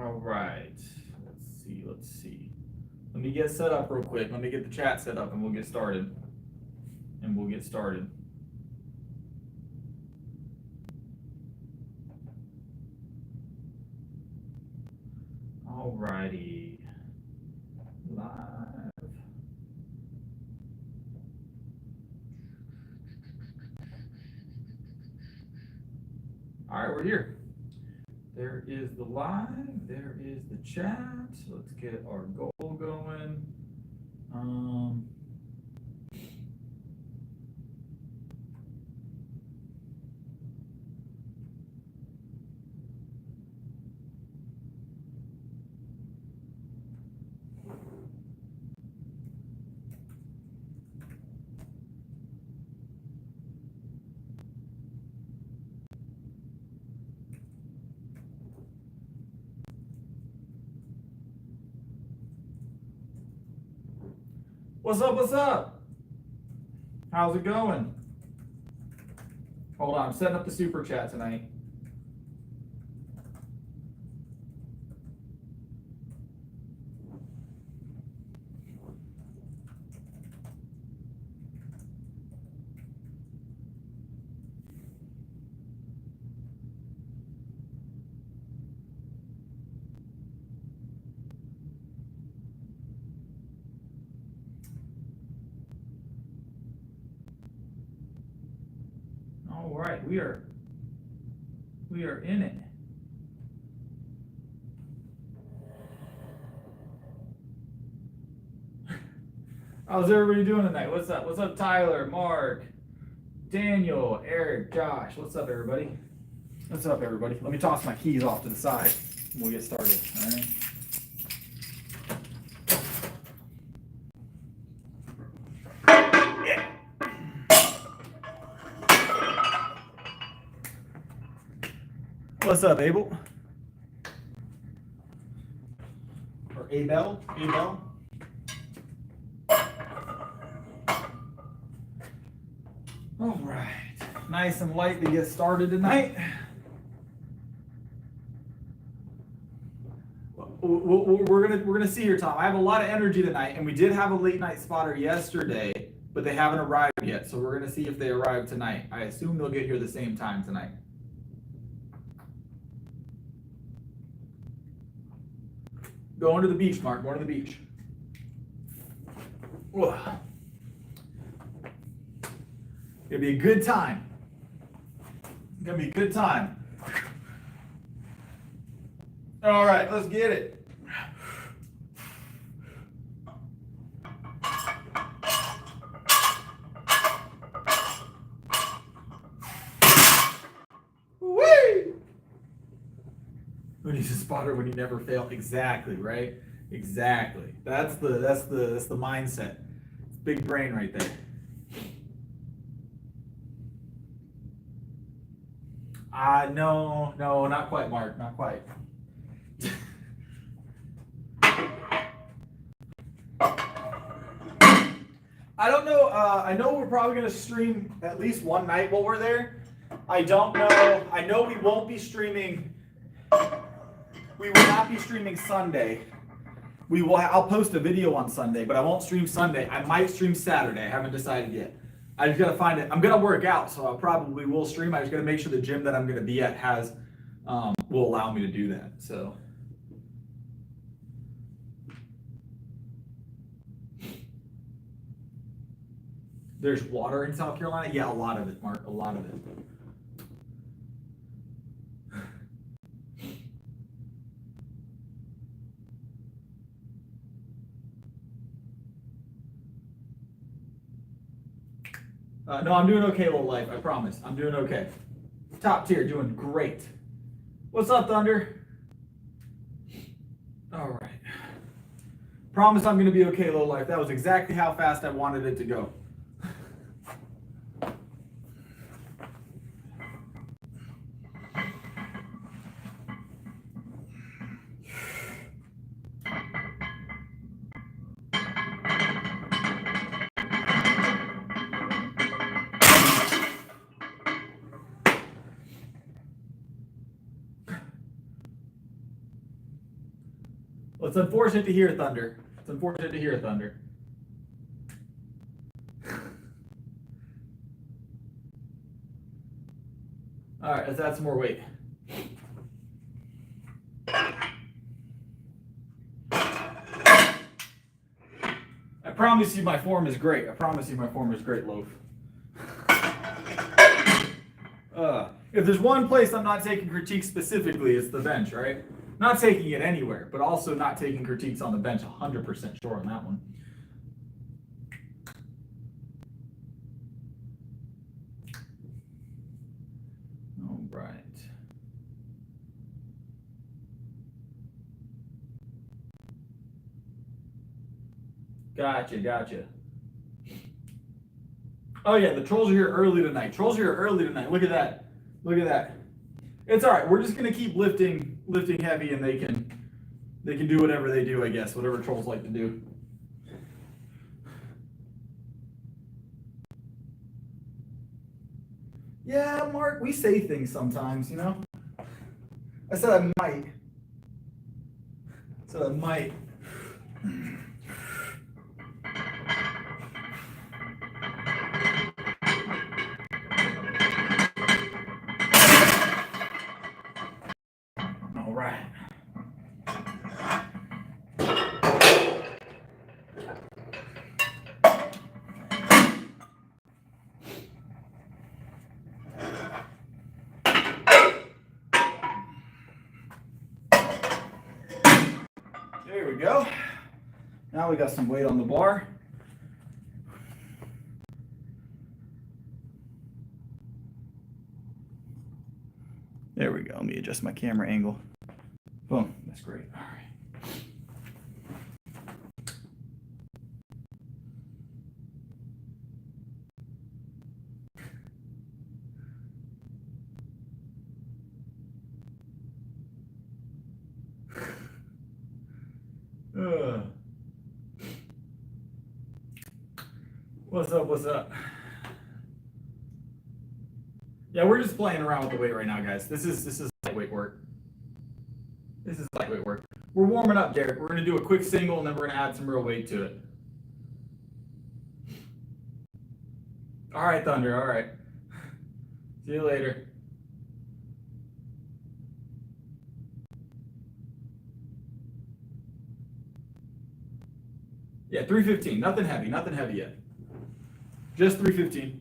All right. Let's see. Let me get set up real quick. Let me get the chat set up and we'll get started. All righty. Live. All right, we're here. There is the live, there is the chat. Let's get our goal going. What's up, what's up? How's it going? Hold on, I'm setting up the super chat tonight. All right, we are in it. How's everybody doing tonight? What's up? What's up, Tyler, Mark, Daniel, Eric, Josh? What's up, everybody? What's up, everybody? Let me toss my keys off to the side and we'll get started. All right. What's up, Abel? Or Abel? Abel? All right. Nice and light to get started tonight. We're gonna see here, Tom. I have a lot of energy tonight, and we did have a late night spotter yesterday, but they haven't arrived yet. So we're gonna see if they arrive tonight. I assume they'll get here the same time tonight. Going to the beach, Mark. Going to the beach. Whoa. Gonna be a good time. Gonna be a good time. All right, let's get it. Whee! Who needs a spotter when you never fail? Exactly, right? Exactly. That's the mindset. Big brain right there. No, not quite, Mark. Not quite. I don't know. I know we're probably going to stream at least one night while we're there. I don't know. I know we won't be streaming. We will not be streaming Sunday. We will. I'll post a video on Sunday, but I won't stream Sunday. I might stream Saturday. I haven't decided yet. I just gotta find it. I'm gonna work out, so I probably will stream. I just gotta make sure the gym that I'm gonna be at has will allow me to do that. So. There's water in South Carolina? Yeah, a lot of it, Mark. A lot of it. No, I'm doing okay, little life. I promise. I'm doing okay. Top tier, doing great. What's up, Thunder? All right. Promise I'm going to be okay, little life. That was exactly how fast I wanted it to go. Well, it's unfortunate to hear, Thunder. It's unfortunate to hear, Thunder. All right, let's add some more weight. I promise you my form is great. I promise you my form is great, Loaf. If there's one place I'm not taking critiques specifically, it's the bench, right? Not taking it anywhere, but also not taking critiques on the bench. 100% sure on that one. All right. Gotcha. Oh yeah, the trolls are here early tonight. Look at that. It's all right. We're just gonna keep lifting heavy, and they can do whatever they do, I guess. Whatever trolls like to do. Yeah, Mark, we say things sometimes, you know. I said I might. All right. There we go. Now we got some weight on the bar. There we go. Let me adjust my camera angle. Boom. That's great. All right. What's up? Yeah, we're just playing around with the weight right now, guys. This is lightweight work. We're warming up, Derek. We're gonna do a quick single, and then we're gonna add some real weight to it. All right, Thunder. All right. See you later. Yeah, 315. Nothing heavy yet. Just 315.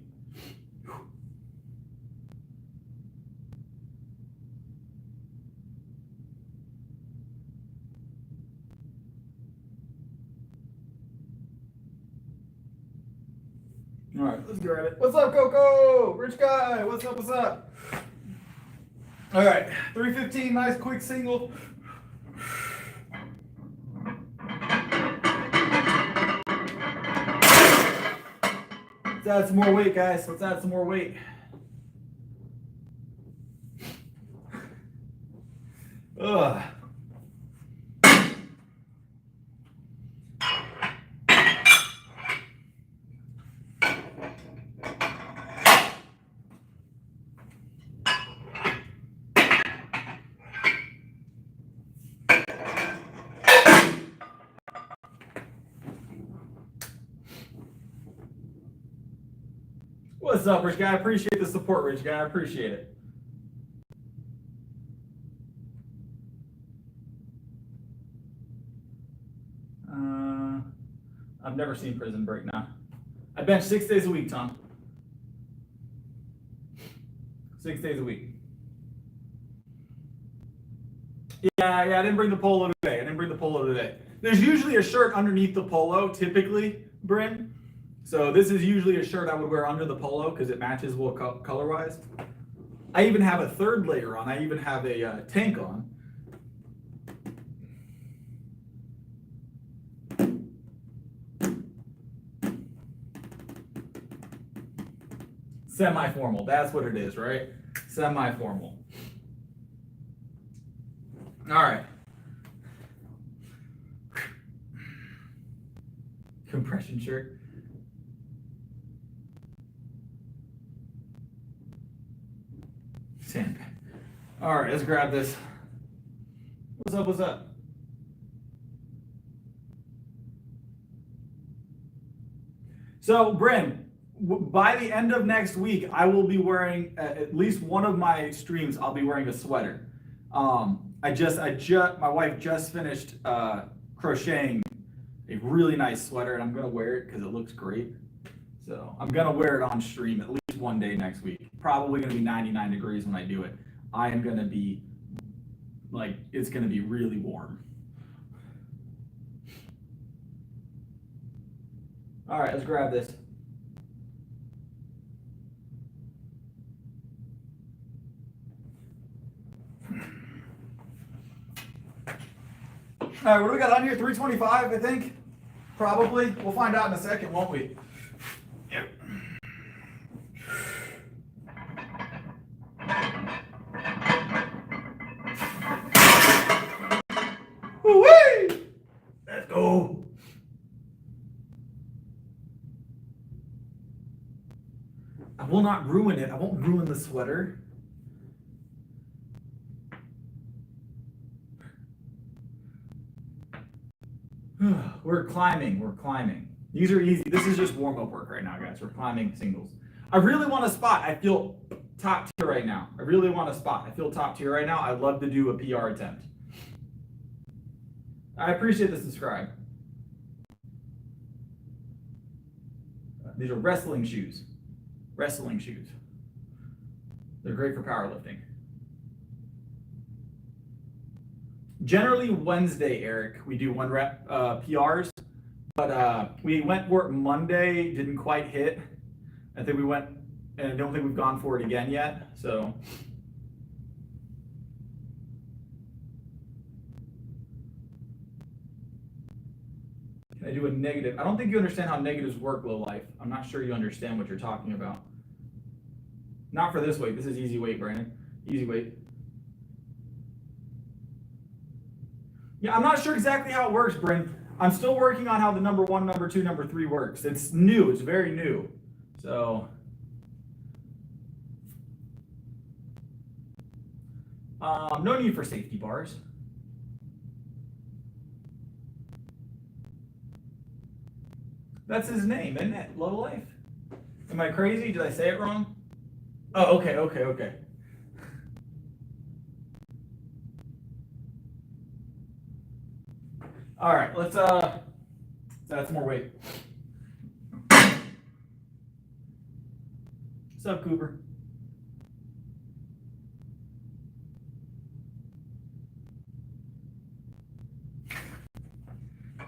All right, let's grab it. What's up, Coco? Rich guy. What's up? All right, 315. Nice quick single. Let's add some more weight, guys. Let's add some more weight. Ugh. What's up, Rich guy? I appreciate the support, Rich guy. I appreciate it. I've never seen Prison Break now. I bench 6 days a week, Tom. 6 days a week. Yeah, I didn't bring the polo today. There's usually a shirt underneath the polo, typically, Bryn. So this is usually a shirt I would wear under the polo because it matches well color-wise. I even have a third layer on. I even have a tank on. Semi-formal. That's what it is, right? Semi-formal. All right. Compression shirt. Sandbag. All right, let's grab this. What's up? So, Bryn, by the end of next week, I will be wearing at least one of my streams. I'll be wearing a sweater. My wife just finished crocheting a really nice sweater, and I'm gonna wear it because it looks great. So I'm gonna wear it on stream at least one day next week. Probably gonna be 99 degrees when I do it. I am gonna be like, it's gonna be really warm. All right, let's grab this. All right, what do we got on here? 325, I think. Probably. We'll find out in a second, won't we? Yep. Woo-wee! Let's go. I will not ruin it. I won't ruin the sweater. We're climbing. These are easy. This is just warm-up work right now, guys. We're climbing singles. I really want a spot. I feel top tier right now. I really want a spot. I feel top tier right now. I'd love to do a PR attempt. I appreciate the subscribe. These are wrestling shoes. Wrestling shoes. They're great for powerlifting. Generally Wednesday, Eric, we do 1 rep PRs, but we went for it Monday, didn't quite hit. I think we went, and I don't think we've gone for it again yet, so. Can I do a negative? I don't think you understand how negatives work, low life. I'm not sure you understand what you're talking about. Not for this weight. This is easy weight, Brandon. Easy weight. Yeah, I'm not sure exactly how it works, Bryn. I'm still working on how the number 1, number 2, number 3 works. It's new. It's very new. So, no need for safety bars. That's his name, isn't it? Low life. Am I crazy? Did I say it wrong? Oh, okay. All right, let's add some more weight. What's up, Cooper?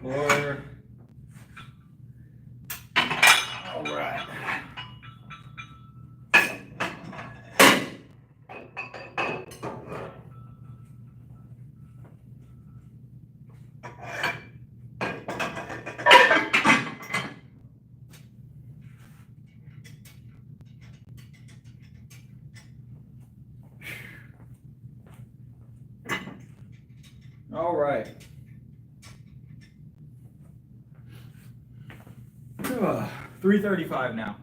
More. All right. All right. 335 now.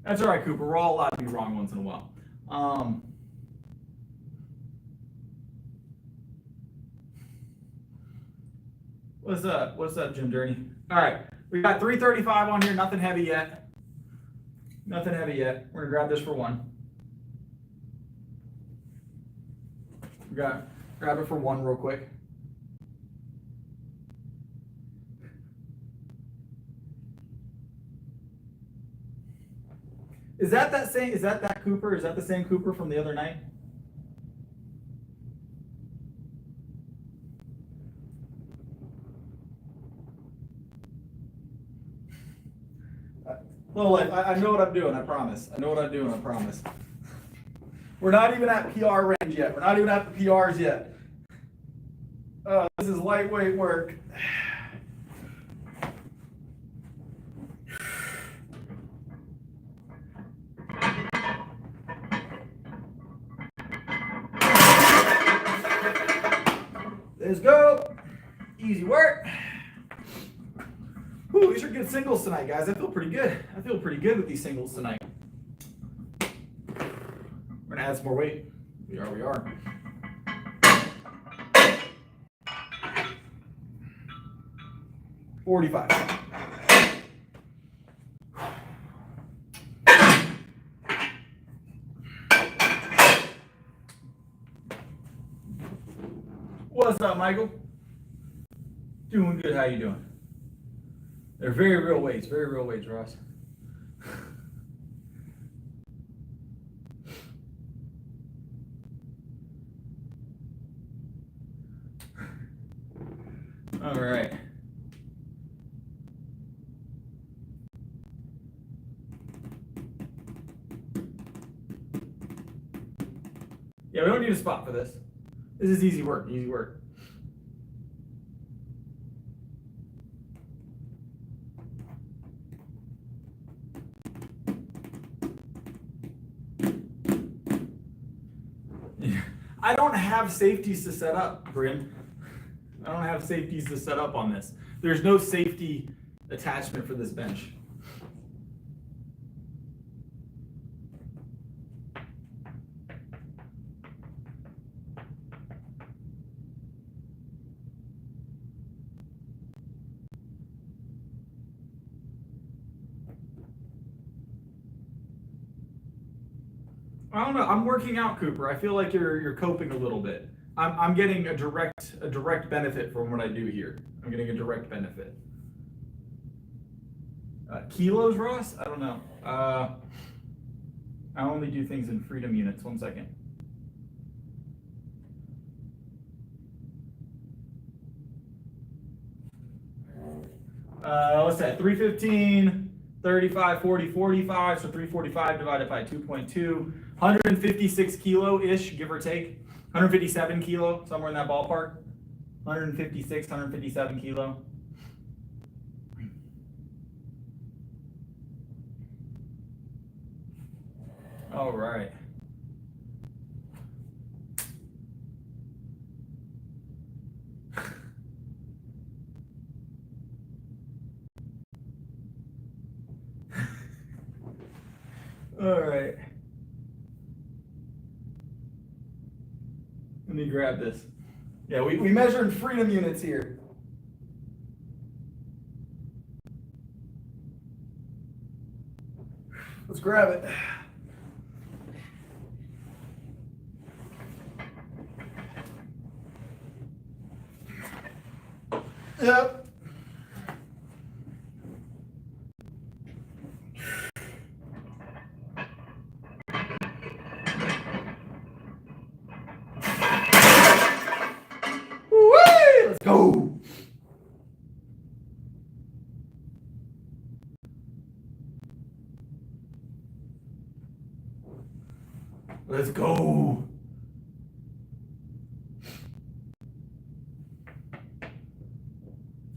That's all right, Cooper. We're all allowed to be wrong once in a while. What's up? What's up, Jim Dirty? All right. We got 335 on here. Nothing heavy yet. Nothing heavy yet. We're going to grab this for 1. Grab it for 1 real quick. Is that Cooper? Is that the same Cooper from the other night? Well, I know what I'm doing, I promise. I know what I'm doing, I promise. We're not even at PR range yet. We're not even at the PRs yet. This is lightweight work. Let's go. Easy work. Ooh, these are good singles tonight, guys. I feel pretty good. I feel pretty good with these singles tonight. We're add some more weight. We are. $45. What's up, Michael? Doing good. How you doing? They're very real weights, Ross. All right. Yeah, we don't need a spot for this. This is easy work, I don't have safeties to set up, Bryn. I don't have safeties to set up on this. There's no safety attachment for this bench. I don't know. I'm working out, Cooper. I feel like you're coping a little bit. I'm getting a direct benefit from what I do here. I'm getting a direct benefit. Kilos, Ross? I don't know. I only do things in freedom units. 1 second. What's that? 315, 35, 40, 45. So 345 divided by 2.2. 156 kilo-ish, give or take. 157 kilo, somewhere in that ballpark. 156, 157 kilo. All right. All right. Let me grab this. Yeah, we measure in freedom units here. Let's grab it. Yep. Let's go. Let's go.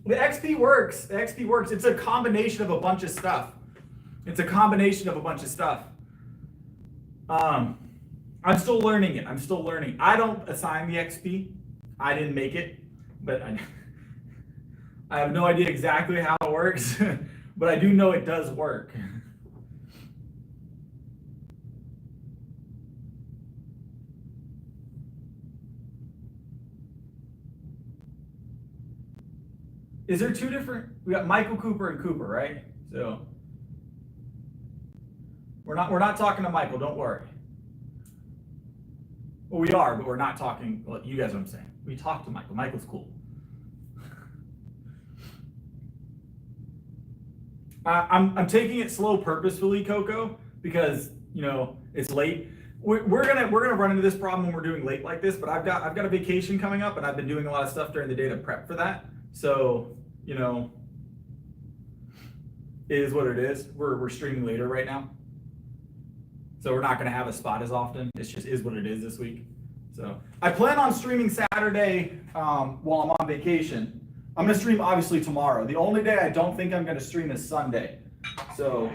The XP works. The XP works. It's a combination of a bunch of stuff. I'm still learning it. I don't assign the XP. I didn't make it, but I have no idea exactly how it works, but I do know it does work. Is there two different? We got Michael Cooper and Cooper, right? So we're not talking to Michael. Don't worry. Well, we are, but we're not talking. Well, you guys know what I'm saying. We talked to Michael. Michael's cool. I'm taking it slow purposefully, Coco, because it's late. We're gonna run into this problem when we're doing late like this. But I've got a vacation coming up, and I've been doing a lot of stuff during the day to prep for that. So it is what it is. We're streaming later right now, so we're not gonna have a spot as often. It's just is what it is this week. So I plan on streaming Saturday while I'm on vacation. I'm gonna stream obviously tomorrow. The only day I don't think I'm gonna stream is Sunday. So,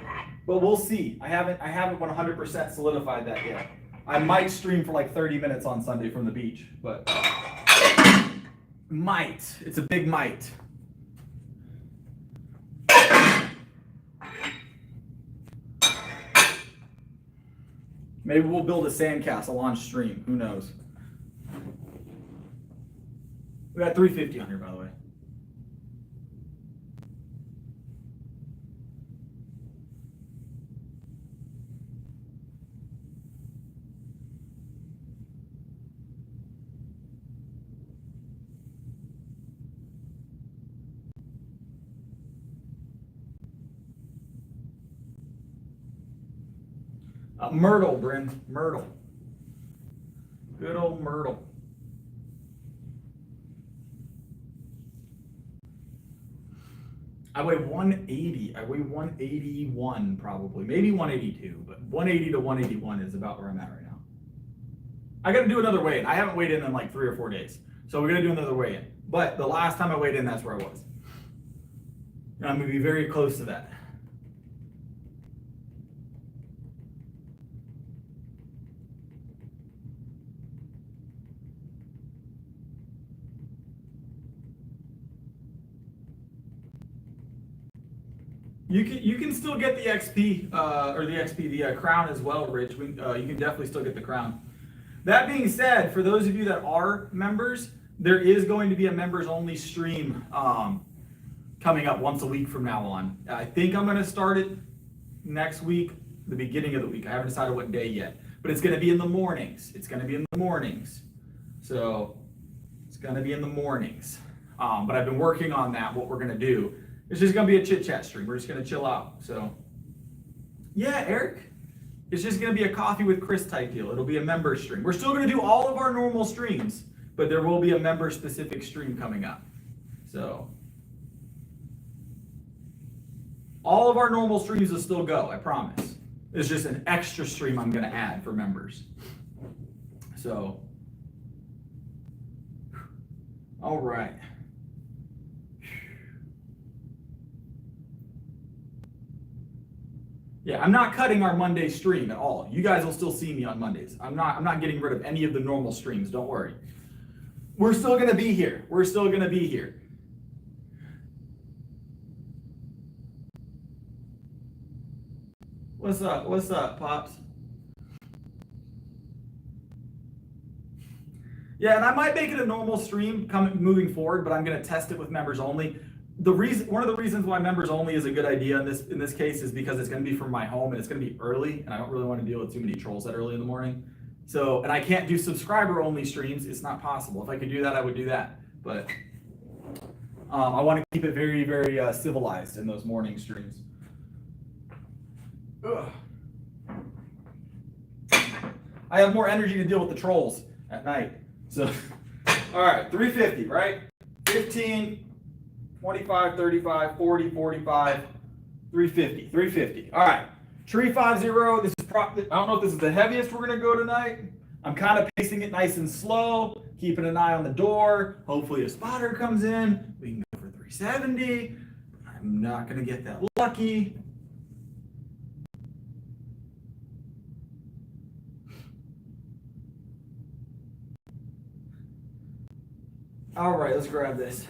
but we'll see. I haven't 100% solidified that yet. I might stream for like 30 minutes on Sunday from the beach, but might. It's a big might. Maybe we'll build a sandcastle on stream. Who knows? We got 350 on here, by the way. Myrtle, Bryn. Myrtle. Good old Myrtle. I weigh 180. I weigh 181 probably. Maybe 182, but 180 to 181 is about where I'm at right now. I got to do another weigh-in. I haven't weighed in like 3 or 4 days. So we're going to do another weigh-in. But the last time I weighed in, that's where I was. And I'm going to be very close to that. You can still get the XP the crown as well, Rich. You can definitely still get the crown. That being said, for those of you that are members, there is going to be a members only stream coming up once a week from now on. I think I'm going to start it next week, the beginning of the week. I haven't decided what day yet, but it's going to be in the mornings. It's going to be in the mornings. So it's going to be in the mornings. But I've been working on that, what we're going to do. It's just going to be a chit chat stream. We're just going to chill out. So yeah, Eric, it's just going to be a coffee with Chris type deal. It'll be a member stream. We're still going to do all of our normal streams, but there will be a member specific stream coming up. So all of our normal streams will still go, I promise. It's just an extra stream I'm going to add for members. So, all right. Yeah, I'm not cutting our Monday stream at all. You guys will still see me on Mondays. I'm not getting rid of any of the normal streams, don't worry. We're still gonna be here. We're still gonna be here. What's up? What's up, Pops? Yeah, and I might make it a normal stream moving forward, but I'm gonna test it with members only. One of the reasons why members only is a good idea in this case is because it's going to be from my home and it's going to be early, and I don't really want to deal with too many trolls that early in the morning. So, and I can't do subscriber only streams. It's not possible. If I could do that, I would do that. But I want to keep it very, very civilized in those morning streams. Ugh. I have more energy to deal with the trolls at night. So, all right, 350, right? 15. 25, 35, 40, 45, 350, 350. All right, tree 50. This is I don't know if this is the heaviest we're gonna go tonight. I'm kind of pacing it nice and slow, keeping an eye on the door. Hopefully a spotter comes in. We can go for 370. I'm not gonna get that lucky. All right, let's grab this.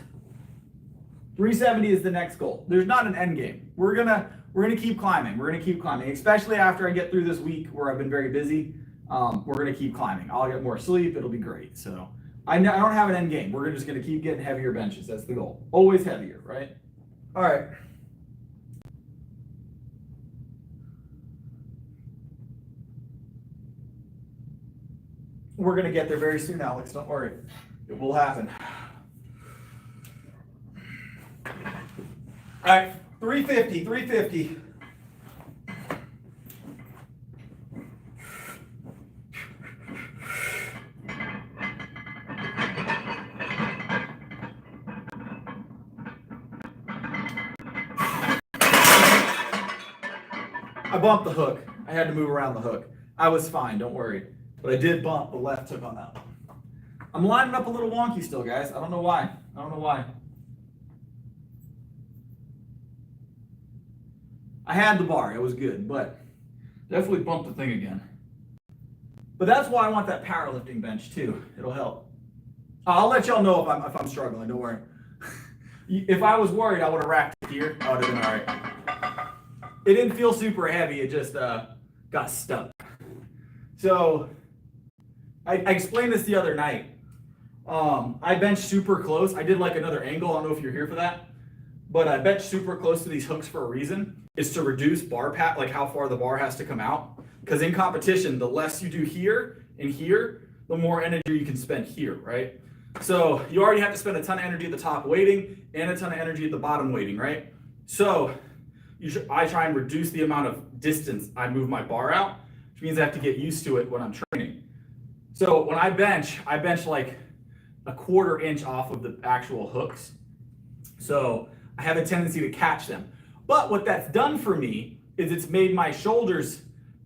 370 is the next goal. There's not an end game. We're gonna keep climbing. We're gonna keep climbing, especially after I get through this week where I've been very busy. We're gonna keep climbing. I'll get more sleep. It'll be great. So I don't have an end game. We're just gonna keep getting heavier benches. That's the goal. Always heavier, right? All right. We're gonna get there very soon, Alex. Don't worry. It will happen. All right, 350, 350. I bumped the hook. I had to move around the hook. I was fine, don't worry. But I did bump the left hook on that one. I'm lining up a little wonky still, guys. I don't know why. I don't know why. I had the bar, it was good, but definitely bumped the thing again. But that's why I want that powerlifting bench too. It'll help. I'll let y'all know if I'm struggling, don't worry. If I was worried, I would have racked it here. I would have been all right. It didn't feel super heavy, it just got stuck. So I explained this the other night. I benched super close. I did like another angle. I don't know if you're here for that, but I benched super close to these hooks for a reason. Is to reduce bar pat, like how far the bar has to come out. Because in competition, the less you do here and here, the more energy you can spend here, right? So you already have to spend a ton of energy at the top weighting and a ton of energy at the bottom weighting, right? So I try and reduce the amount of distance I move my bar out, which means I have to get used to it when I'm training. So when I bench like a 1/4 inch off of the actual hooks. So I have a tendency to catch them. But what that's done for me is it's made my shoulders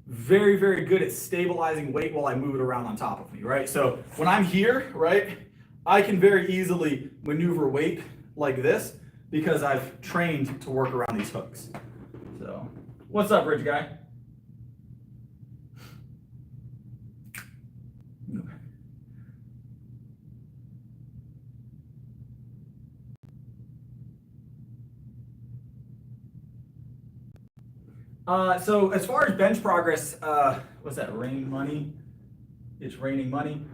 very, very good at stabilizing weight while I move it around on top of me, right? So when I'm here, right, I can very easily maneuver weight like this because I've trained to work around these hooks. So, what's up, Rich Guy? So as far as bench progress, what's that, rain money? It's raining money.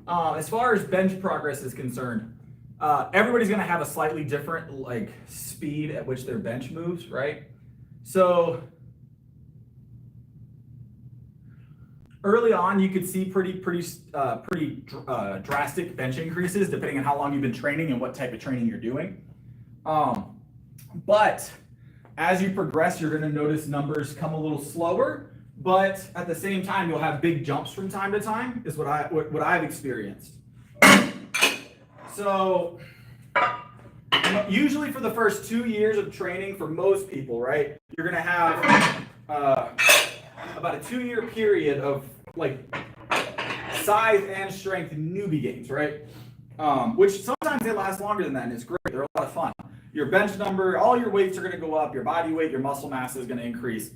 As far as bench progress is concerned, everybody's gonna have a slightly different like speed at which their bench moves, right? So early on, you could see pretty drastic bench increases depending on how long you've been training and what type of training you're doing. But as you progress, you're going to notice numbers come a little slower, but at the same time, you'll have big jumps from time to time, is what I've experienced. So usually for the first 2 years of training for most people, right, you're going to have about a 2-year period of like size and strength newbie games, right? Which sometimes they last longer than that, and it's great. They're a lot of fun. Your bench number, all your weights are going to go up. Your body weight, your muscle mass is going to increase.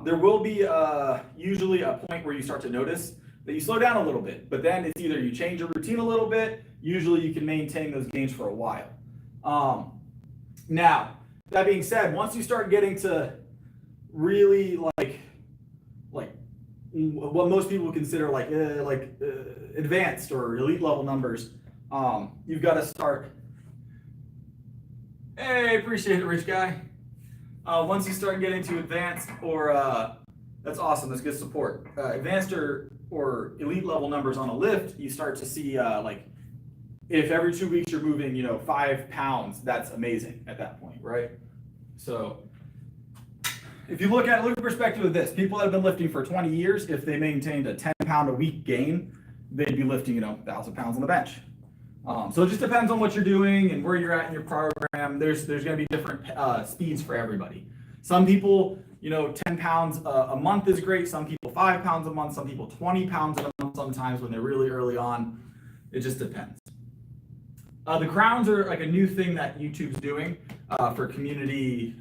There will be usually a point where you start to notice that you slow down a little bit, but then it's either you change your routine a little bit. Usually you can maintain those gains for a while. Now, that being said, once you start getting to really like what most people would consider advanced or elite level numbers, you've got to start. Hey, appreciate it, Rich Guy. Once you start getting to advanced or that's awesome. That's good support. Advanced or elite level numbers on a lift, you start to see like if every 2 weeks you're moving 5 pounds, that's amazing at that point, right? So if you look at the perspective of this, people that have been lifting for 20 years, if they maintained a 10-pound a week gain, they'd be lifting 1,000 pounds on the bench. So it just depends on what you're doing and where you're at in your program. There's going to be different speeds for everybody. Some people, 10 pounds a month is great. Some people 5 pounds a month. Some people 20 pounds a month sometimes when they're really early on. It just depends. The crowns are like a new thing that YouTube's doing for community,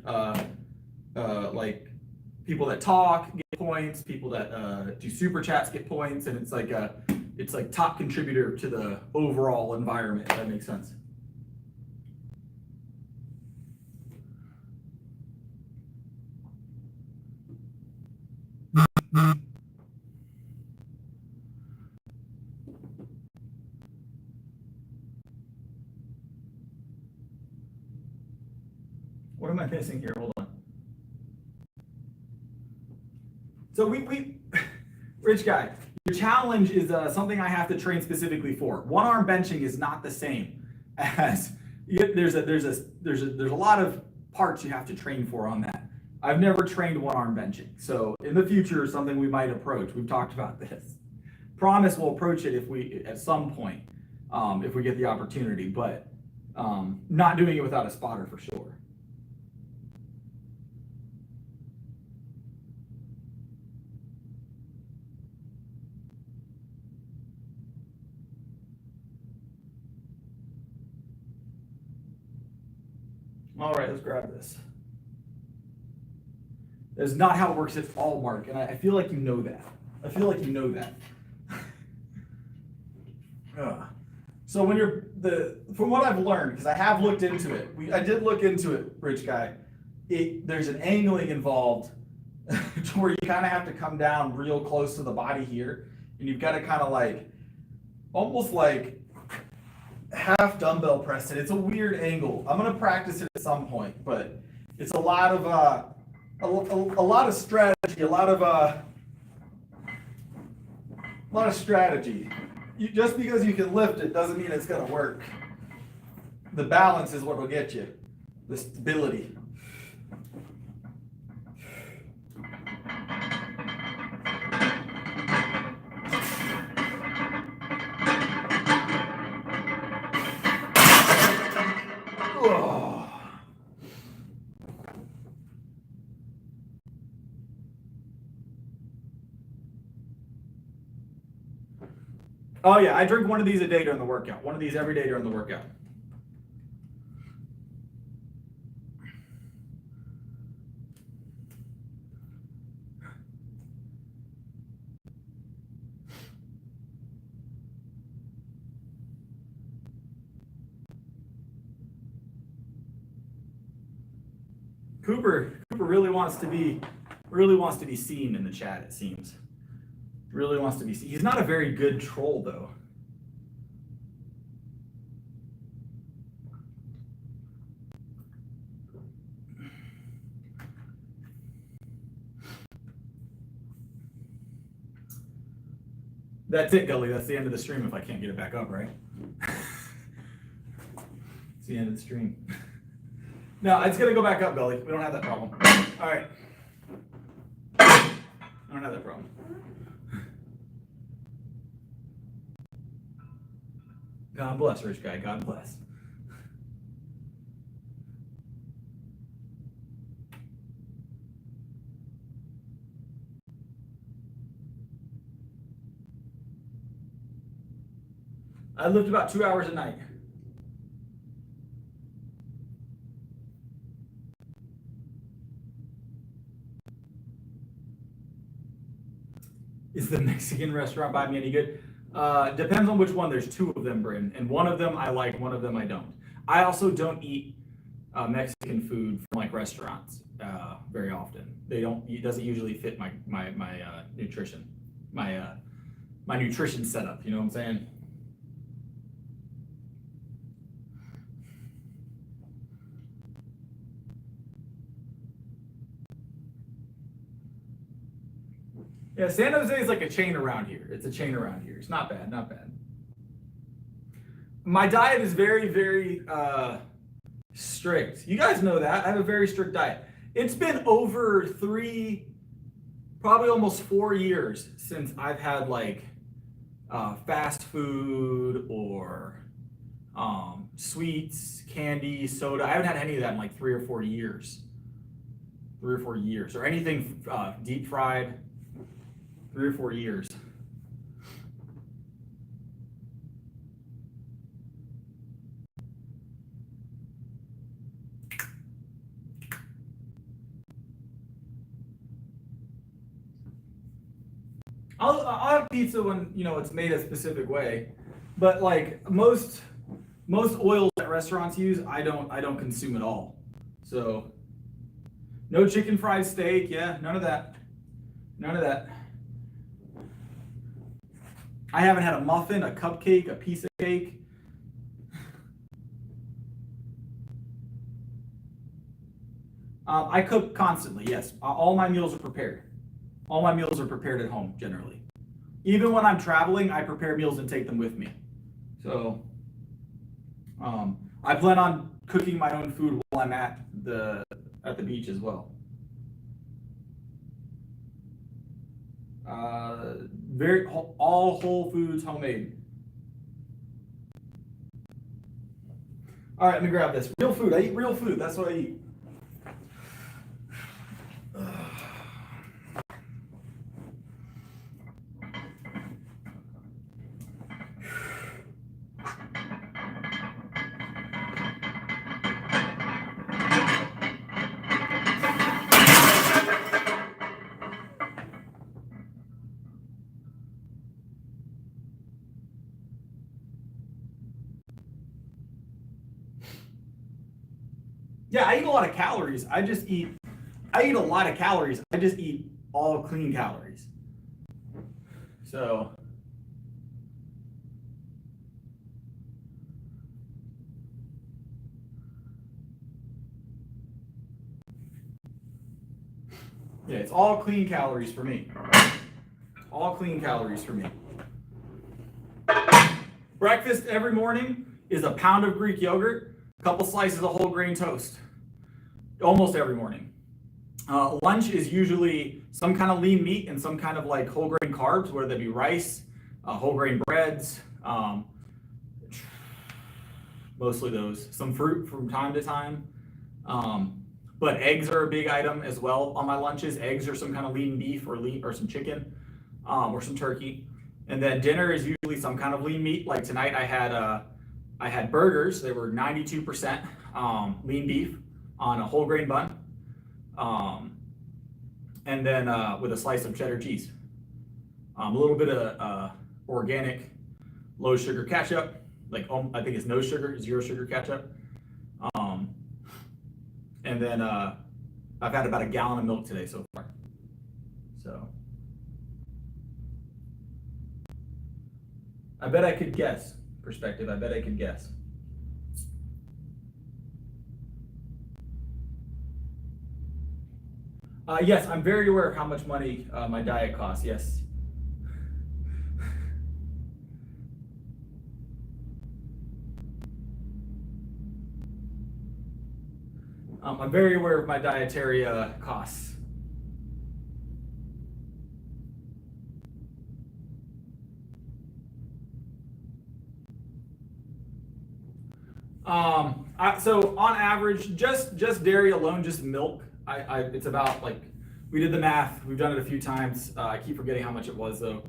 like people that talk get points, people that do super chats get points, and it's like top contributor to the overall environment, if that makes sense. What am I missing here? Hold on. So we Rich Guy, your challenge is something I have to train specifically for. One arm benching is not the same as there's a lot of parts you have to train for on that. I've never trained one arm benching, so in the future, something we might approach. We've talked about this. Promise we'll approach it if we at some point, if we get the opportunity, but not doing it without a spotter for sure. All right, let's grab this. That's not how it works at all, Mark, and I feel like you know that. I feel like you know that. So when from what I've learned, because I have looked into it, I did look into it, Rich Guy. There's an angling involved to where you kind of have to come down real close to the body here, and you've got to kind of like, almost like half dumbbell press it. It's a weird angle. I'm gonna practice it at some point, but it's a lot of a lot of strategy, a lot of strategy. Just because you can lift it doesn't mean it's gonna work. The balance is what will get you, the stability. Oh yeah, I drink one of these a day during the workout. One of these every day during the workout. Cooper really wants to be seen in the chat, it seems. Really wants to be seen. He's not a very good troll though. That's it, Gully. That's the end of the stream if I can't get it back up, right? It's the end of the stream. No, it's gonna go back up, Gully. We don't have that problem. All right. I don't have that problem. God bless, rich guy. God bless. I lift about 2 hours a night. Is the Mexican restaurant by me any good? Depends on which one. There's two of them, Bryn, and one of them I like, one of them I don't. I also don't eat Mexican food from like restaurants very often. It doesn't usually fit my nutrition, my nutrition setup. You know what I'm saying? Yeah, San Jose is like a chain around here. It's a chain around here. It's not bad, not bad. My diet is very, very strict. You guys know that. I have a very strict diet. It's been over probably almost 4 years since I've had like fast food or sweets, candy, soda. I haven't had any of that in like 3 or 4 years. 3 or 4 years. Or anything deep fried. 3 or 4 years. I'll have pizza when it's made a specific way, but like most oils that restaurants use, I don't consume at all. So no chicken fried steak, yeah, none of that. None of that. I haven't had a muffin, a cupcake, a piece of cake. I cook constantly, yes. All my meals are prepared. All my meals are prepared at home, generally. Even when I'm traveling, I prepare meals and take them with me. So I plan on cooking my own food while I'm at the beach as well. All whole foods, homemade. All right, let me grab this. Real food. I eat real food. That's what I eat. Yeah, I eat a lot of calories. I I eat a lot of calories. I just eat all clean calories. So yeah, it's all clean calories for me. All clean calories for me. Breakfast every morning is a pound of Greek yogurt, a couple slices of whole grain toast. Almost every morning. Lunch is usually some kind of lean meat and some kind of like whole grain carbs, whether that be rice, whole grain breads, mostly those. Some fruit from time to time. But eggs are a big item as well on my lunches. Eggs or some kind of lean beef or some chicken or some turkey. And then dinner is usually some kind of lean meat. Like tonight I had burgers. They were 92% lean beef on a whole grain bun. And then with a slice of cheddar cheese. A little bit of organic low sugar ketchup. Like I think it's no sugar, 0 sugar ketchup. And then I've had about a gallon of milk today so far. So I bet I could guess. Perspective, I bet I could guess. Yes, I'm very aware of how much money my diet costs, yes. I'm very aware of my dietary costs. So on average, just dairy alone, just milk, it's about like, we did the math, we've done it a few times. I keep forgetting how much it was though.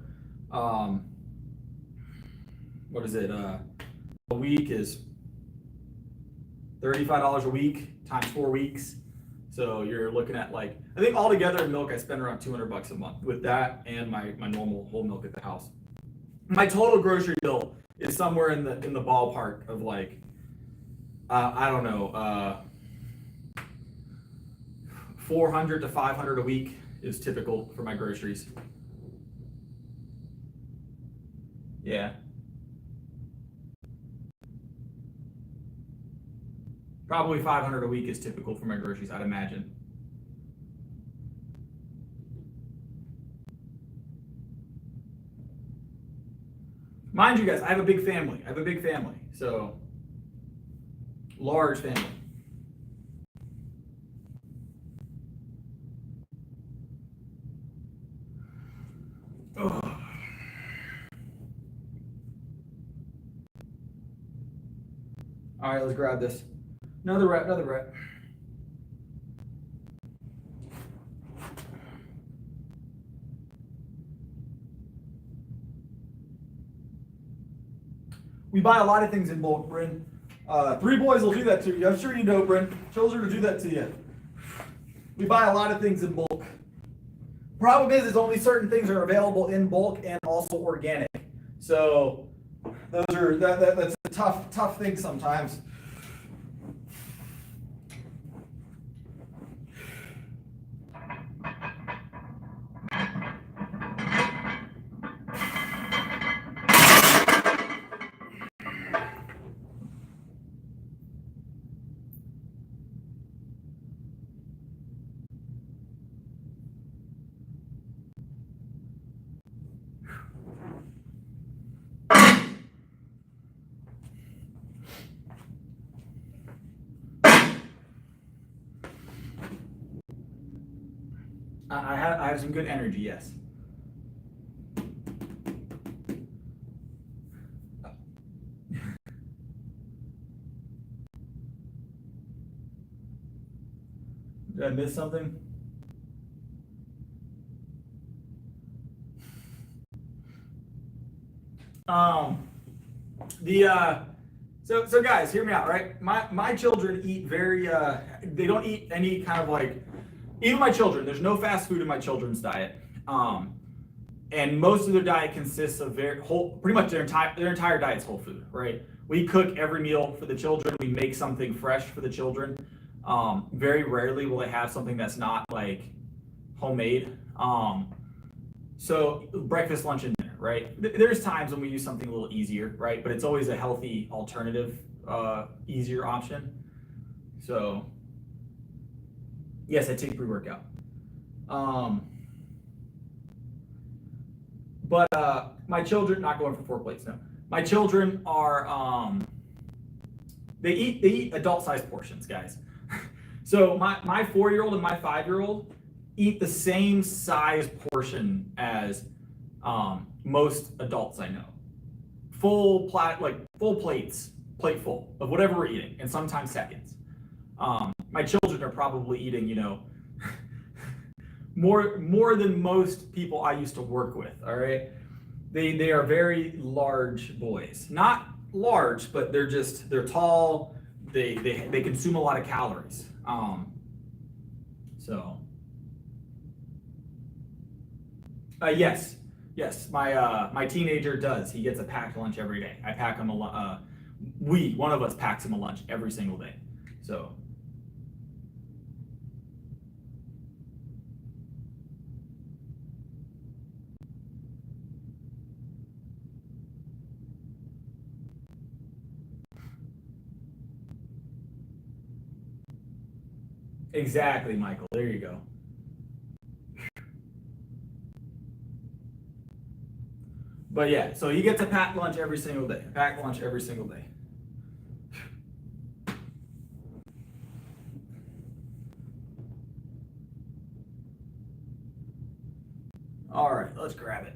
What is it? A week is $35 a week times 4 weeks. So you're looking at like, I think altogether in milk, I spend around $200 a month with that and my normal whole milk at the house. My total grocery bill is somewhere in the ballpark of like, I don't know, 400 to 500 a week is typical for my groceries. Yeah. Probably 500 a week is typical for my groceries, I'd imagine. Mind you guys, I have a big family. So large family. Oh. All right, let's grab this. Another rep. We buy a lot of things in bulk, Bryn. 3 boys will do that to you. I'm sure you know, Bryn. Children will do that to you. We buy a lot of things in bulk. Problem is only certain things are available in bulk and also organic. So that's a tough thing sometimes. I have some good energy, yes. Did I miss something? So guys, hear me out, right? My children eat very they don't eat any kind of like, even my children, there's no fast food in my children's diet. And most of their diet consists of pretty much their entire diet's whole food, right? We cook every meal for the children. We make something fresh for the children. Very rarely will they have something that's not like homemade. So breakfast, lunch, and dinner, right? There's times when we use something a little easier, right? But it's always a healthy alternative, easier option. So yes, I take pre-workout. But my children, not going for 4 plates, no. My children are, they eat adult sized portions, guys. So my 4-year-old and my 5-year-old eat the same size portion as most adults I know. Full plates, plate full of whatever we're eating, and sometimes seconds. My children are probably eating, you know, more than most people I used to work with. All right, they are very large boys. Not large, but they're tall. They consume a lot of calories. Yes, my teenager does. He gets a packed lunch every day. I pack him one of us packs him a lunch every single day. So. Exactly, Michael. There you go. But yeah, so he gets a packed lunch every single day. Packed lunch every single day. All right, let's grab it.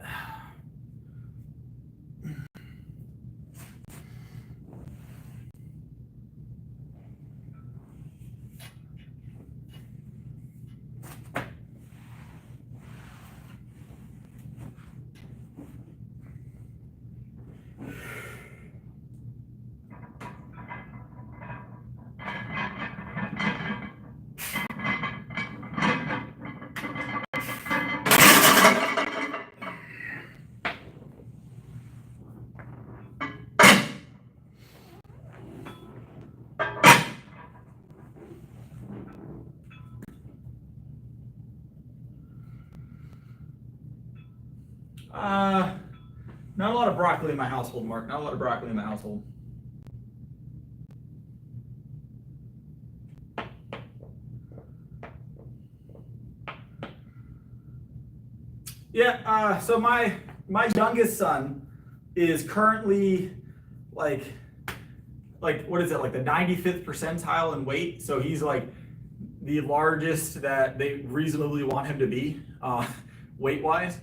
Not a lot of broccoli in my household, Mark. Not a lot of broccoli in my household. Yeah, so my youngest son is currently like what is it, like the 95th percentile in weight. So he's like the largest that they reasonably want him to be, weight wise.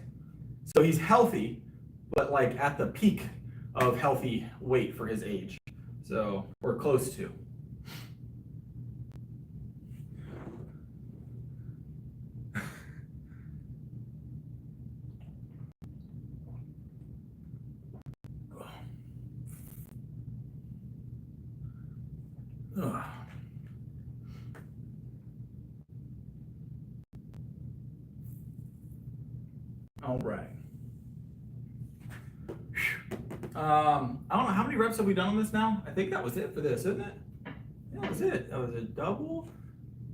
So he's healthy, but like at the peak of healthy weight for his age. So we're close to. All right. I don't know, how many reps have we done on this now? I think that was it for this, isn't it? Yeah, that was it. That was a double.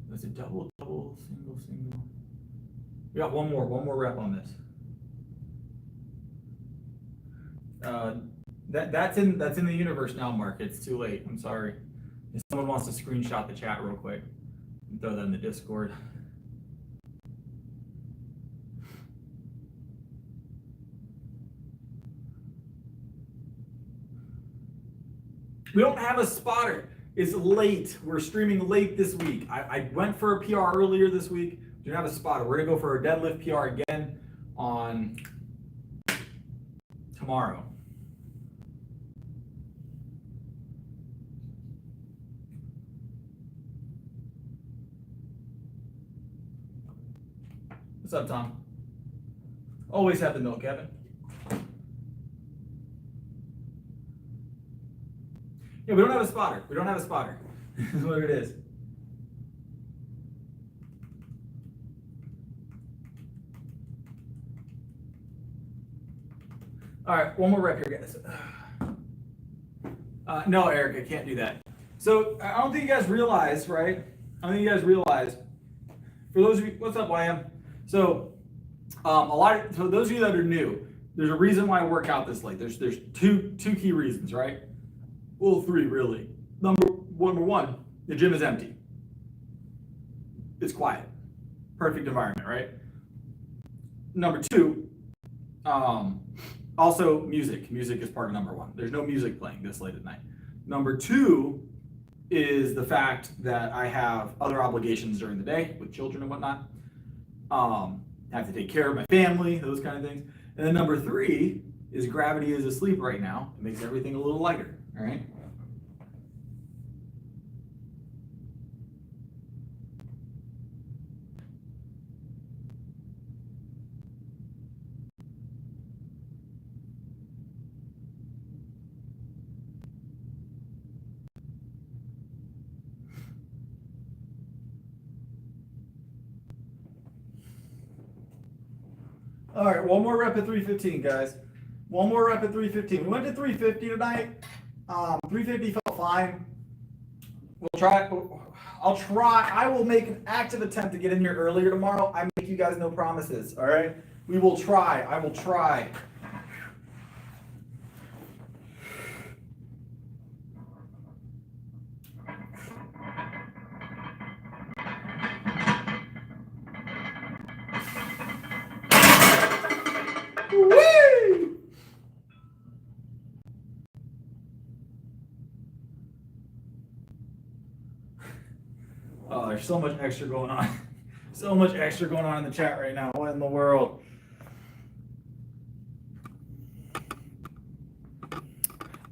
It was a double, single. We got one more rep on this. That's in the universe now, Mark. It's too late. I'm sorry. If someone wants to screenshot the chat real quick and throw that in the Discord. We don't have a spotter. It's late. We're streaming late this week. I went for a PR earlier this week. Do not have a spotter. We're gonna go for a deadlift PR again on tomorrow. What's up, Tom? Always have the milk, Kevin. Yeah, we don't have a spotter. We don't have a spotter. This is what it is. All right, one more rep here, guys. No, Eric, I can't do that. So I don't think you guys realize, right? I think you guys realize, for those of you, what's up, YM? So, for those of you that are new, there's a reason why I work out this late. There's two key reasons, right? Well, three really. Number one, the gym is empty. It's quiet. Perfect environment, right? Number two, also music. Music is part of number one. There's no music playing this late at night. Number two is the fact that I have other obligations during the day with children and whatnot. I have to take care of my family, those kind of things. And then number three is gravity is asleep right now. It makes everything a little lighter, all right? All right, one more rep at 315, guys. One more rep at 315. We went to 350 tonight. 350 felt fine. We'll try. I'll try. I will make an active attempt to get in here earlier tomorrow. I make you guys no promises. All right. We will try. I will try. Whee! Oh, there's so much extra going on. So much extra going on in the chat right now. What in the world?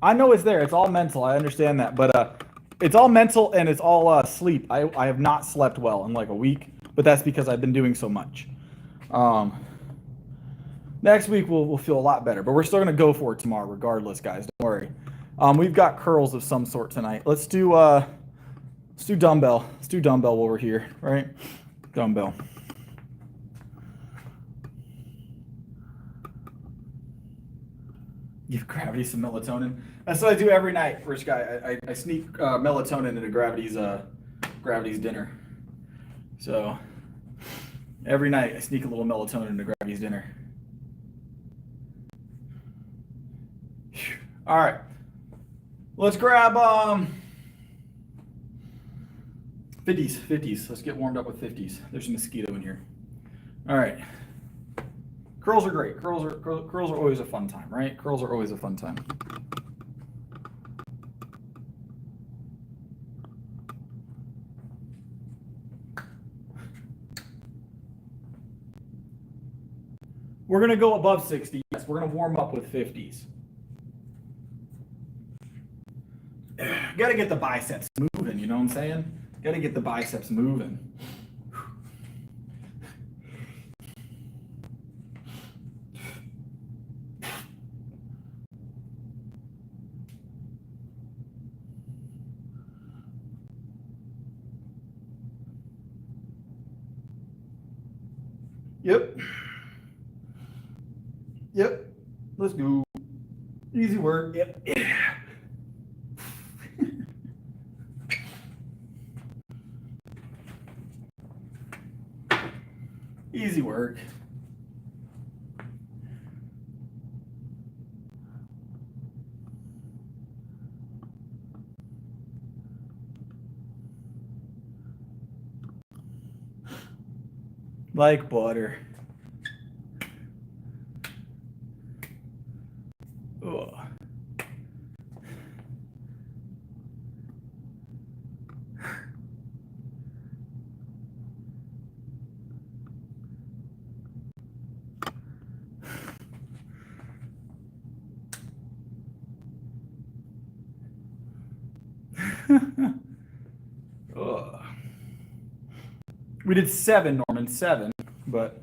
I know it's there. It's all mental. I understand that. But it's all mental and it's all sleep. I have not slept well in like a week, but that's because I've been doing so much. Next week we'll feel a lot better, but we're still going to go for it tomorrow regardless, guys. Don't worry. We've got curls of some sort tonight. Let's do dumbbell. Let's do dumbbell while we're here, right? Dumbbell. Give gravity some melatonin. That's what I do every night, Rich Guy. I sneak melatonin into gravity's dinner. So every night I sneak a little melatonin into gravity's dinner. All right, let's grab 50s. Let's get warmed up with 50s. There's a mosquito in here. All right, curls are great. Curls are always a fun time, right? Curls are always a fun time. We're gonna go above 60. Yes, we're gonna warm up with 50s. Got to get the biceps moving, you know what I'm saying? Got to get the biceps moving. Yep. Let's go. Easy work. Yep. Easy work. Like butter. Oh. Oh. We did 7, Norman, 7, but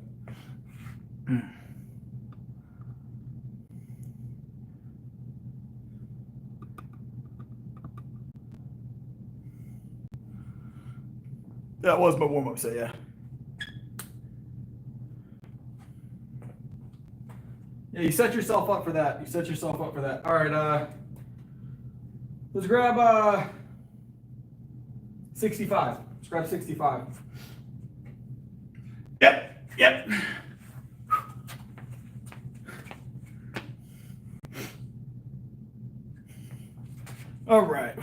that was my warm-up set, yeah. Yeah, you set yourself up for that. All right, let's grab 65. Let's grab 65. Yep. All right.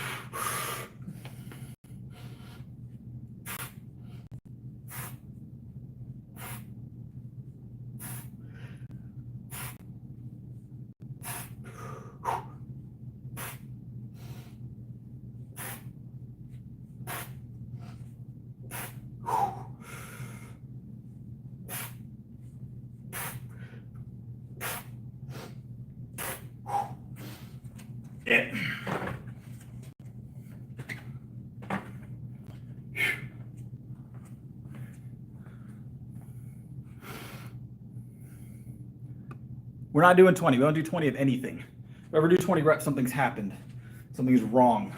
Yeah. We're not doing 20. We don't do 20 of anything. If we ever do 20 reps, something's happened. Something's wrong.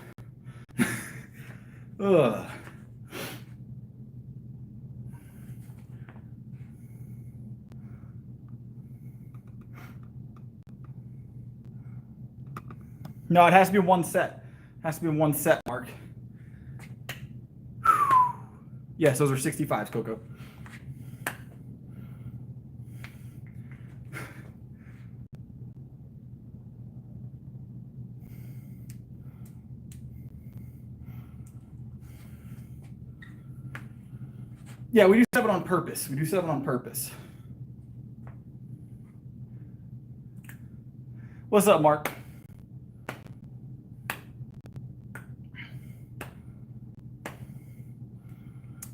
Ugh. No, it has to be one set. It has to be one set, Mark. Yes, those are 65s, Coco. Yeah, we do 7 on purpose. We do 7 on purpose. What's up, Mark?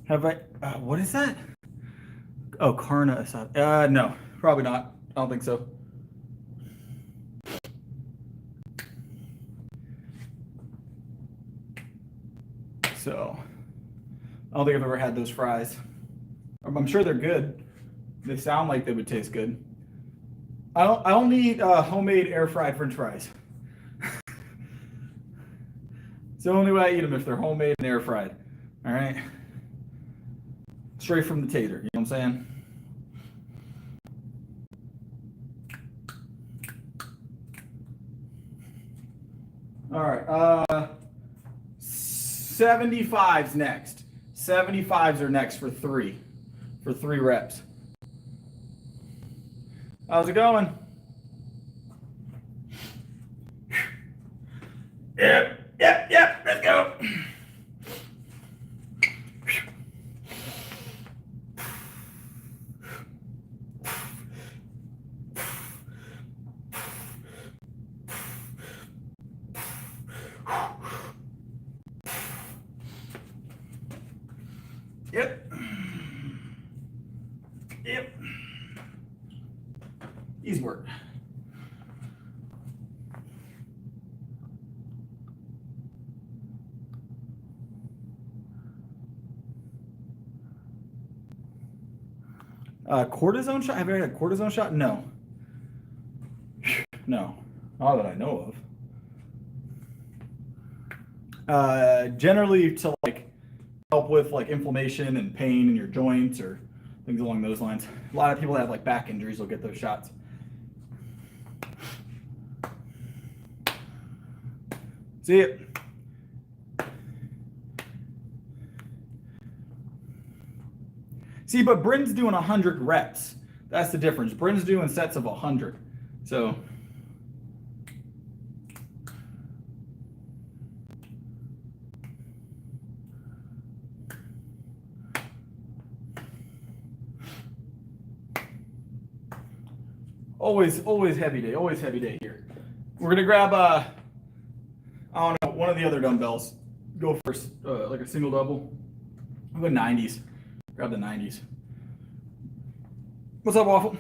Have I, what is that? Oh, Karna Assad. No, probably not. I don't think so. So, I don't think I've ever had those fries. I'm sure they're good. They sound like they would taste good. I don't need homemade air fried French fries. It's the only way I eat them if they're homemade and air fried. All right. Straight from the tater, you know what I'm saying? All right, 75's next. 75s are next for 3 reps. How's it going? Yep, let's go. Yep. Easy work. Cortisone shot? Have you ever had a cortisone shot? No. No. Not that I know of. Generally to like help with like inflammation and pain in your joints or things along those lines. A lot of people that have like back injuries will get those shots. See it? See, but Bryn's doing 100 reps. That's the difference. Bryn's doing sets of 100. So always heavy day here. We're gonna grab I don't know, one of the other dumbbells. Go for like a single double. I'll go 90s. Grab the 90s. What's up, Waffle?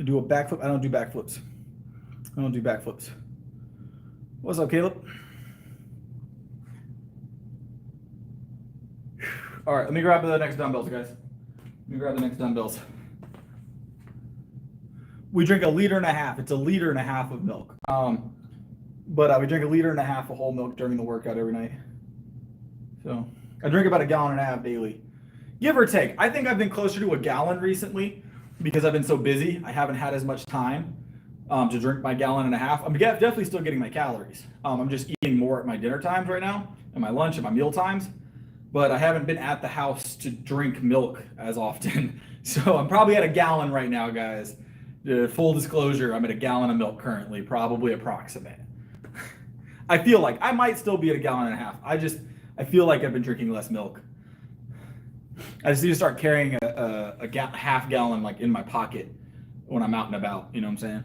Do a backflip. I don't do backflips. What's up, Caleb? All right, let me grab the next dumbbells, guys. We drink 1.5 liters. It's 1.5 liters of milk. But we drink 1.5 liters of whole milk during the workout every night. So I drink about 1.5 gallons daily, give or take. I think I've been closer to 1 gallon recently because I've been so busy. I haven't had as much time to drink my 1.5 gallons. I'm definitely still getting my calories. I'm just eating more at my dinner times right now, and my lunch and my meal times. But I haven't been at the house to drink milk as often. So I'm probably at 1 gallon right now, guys. Full disclosure, I'm at 1 gallon of milk currently, probably approximate. I feel like I might still be at 1.5 gallons. I feel like I've been drinking less milk. I just need to start carrying a half gallon like in my pocket when I'm out and about. You know what I'm saying?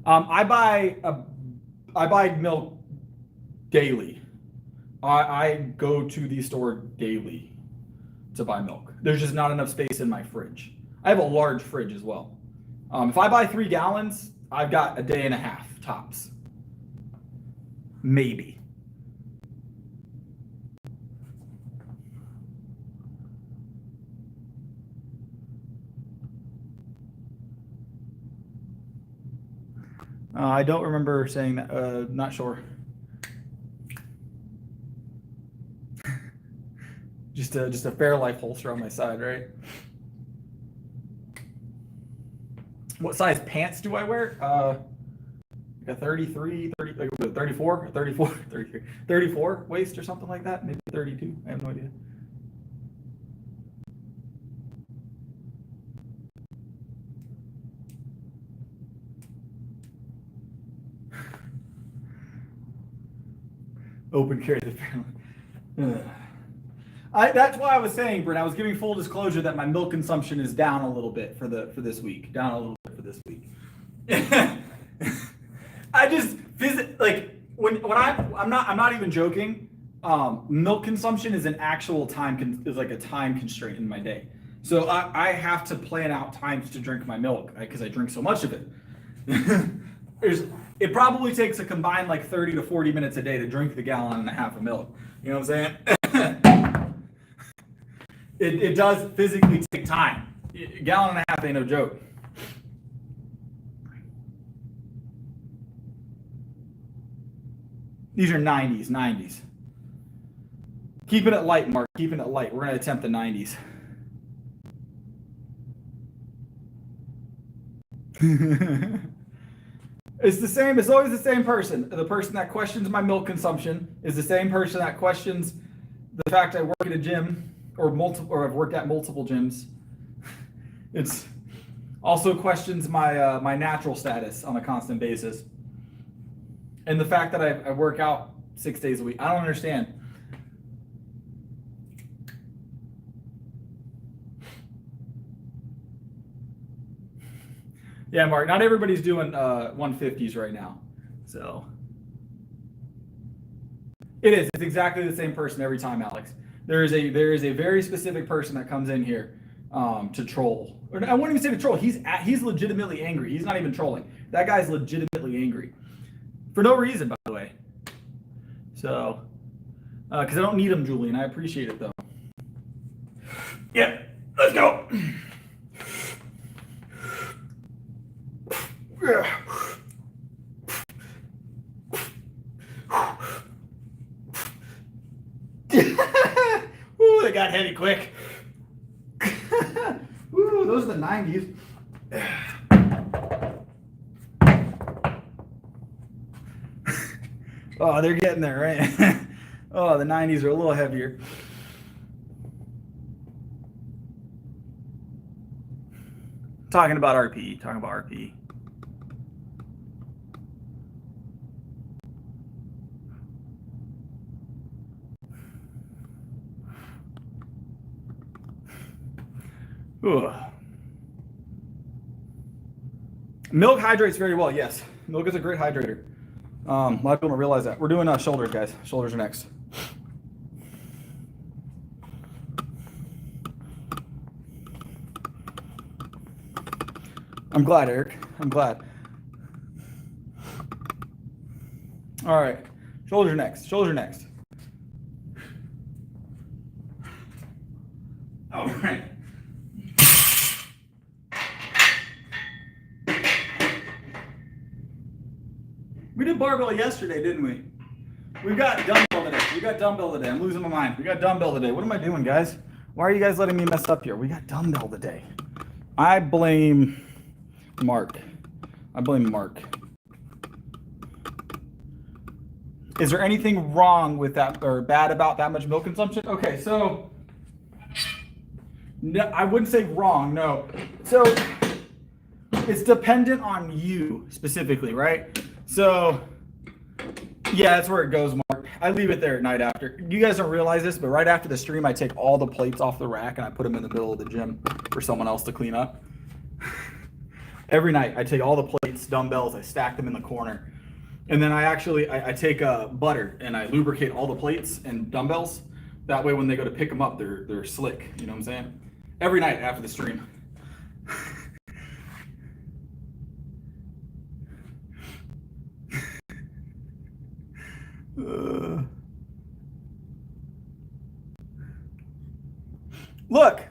I buy milk daily. I go to the store daily to buy milk. There's just not enough space in my fridge. I have a large fridge as well. If I buy 3 gallons, I've got 1.5 days tops. Maybe. I don't remember saying that. Not sure. just a Fairlife holster on my side, right? What size pants do I wear? Like a 33, 34, 34 waist or something like that. Maybe 32. I have no idea. Open carry the family. That's why I was saying, Brent, I was giving full disclosure that my milk consumption is down a little bit for this week. Down a little bit for this week. I just like when I'm not even joking. Milk consumption is an actual is like a time constraint in my day. So I have to plan out times to drink my milk because I drink so much of it. It probably takes a combined like 30 to 40 minutes a day to drink the 1.5 gallons of milk. You know what I'm saying? It does physically take time. 1.5 gallons ain't no joke. These are 90s. Keeping it light, Mark. Keeping it light. We're going to attempt the 90s. It's the same. It's always the same person. The person that questions my milk consumption is the same person that questions the fact I work at a gym or I've worked at multiple gyms. It's also questions my natural status on a constant basis. And the fact that I work out 6 days a week. I don't understand. Yeah, Mark, not everybody's doing 150s right now. So it is. It's exactly the same person every time, Alex. There is a very specific person that comes in here to troll. Or I wouldn't even say to troll. He's legitimately angry. He's not even trolling. That guy's legitimately angry. For no reason, by the way. So, because I don't need him, Julian. I appreciate it, though. Yeah, let's go. Ooh, they got heavy quick. Ooh, those are the 90s. Oh, they're getting there, right? Oh, the 90s are a little heavier. Talking about RP. Ooh. Milk hydrates very well, yes. Milk is a great hydrator. A lot of people don't realize that. We're doing shoulders, guys. Shoulders are next. I'm glad, Eric. I'm glad. All right. Shoulders next. All right. barbell yesterday, didn't we? We've got dumbbell today. We got dumbbell today. I'm losing my mind. We got dumbbell today. What am I doing, guys? Why are you guys letting me mess up here? We got dumbbell today. I blame Mark. I blame Mark. Is there anything wrong with that or bad about that much milk consumption? Okay, so no, I wouldn't say wrong, no. So it's dependent on you specifically, right? So yeah, that's where it goes, Mark. I leave it there at night after. You guys don't realize this, but right after the stream, I take all the plates off the rack and I put them in the middle of the gym for someone else to clean up. Every night, I take all the plates, dumbbells, I stack them in the corner. And then I take butter and I lubricate all the plates and dumbbells. That way when they go to pick them up, they're slick. You know what I'm saying? Every night after the stream.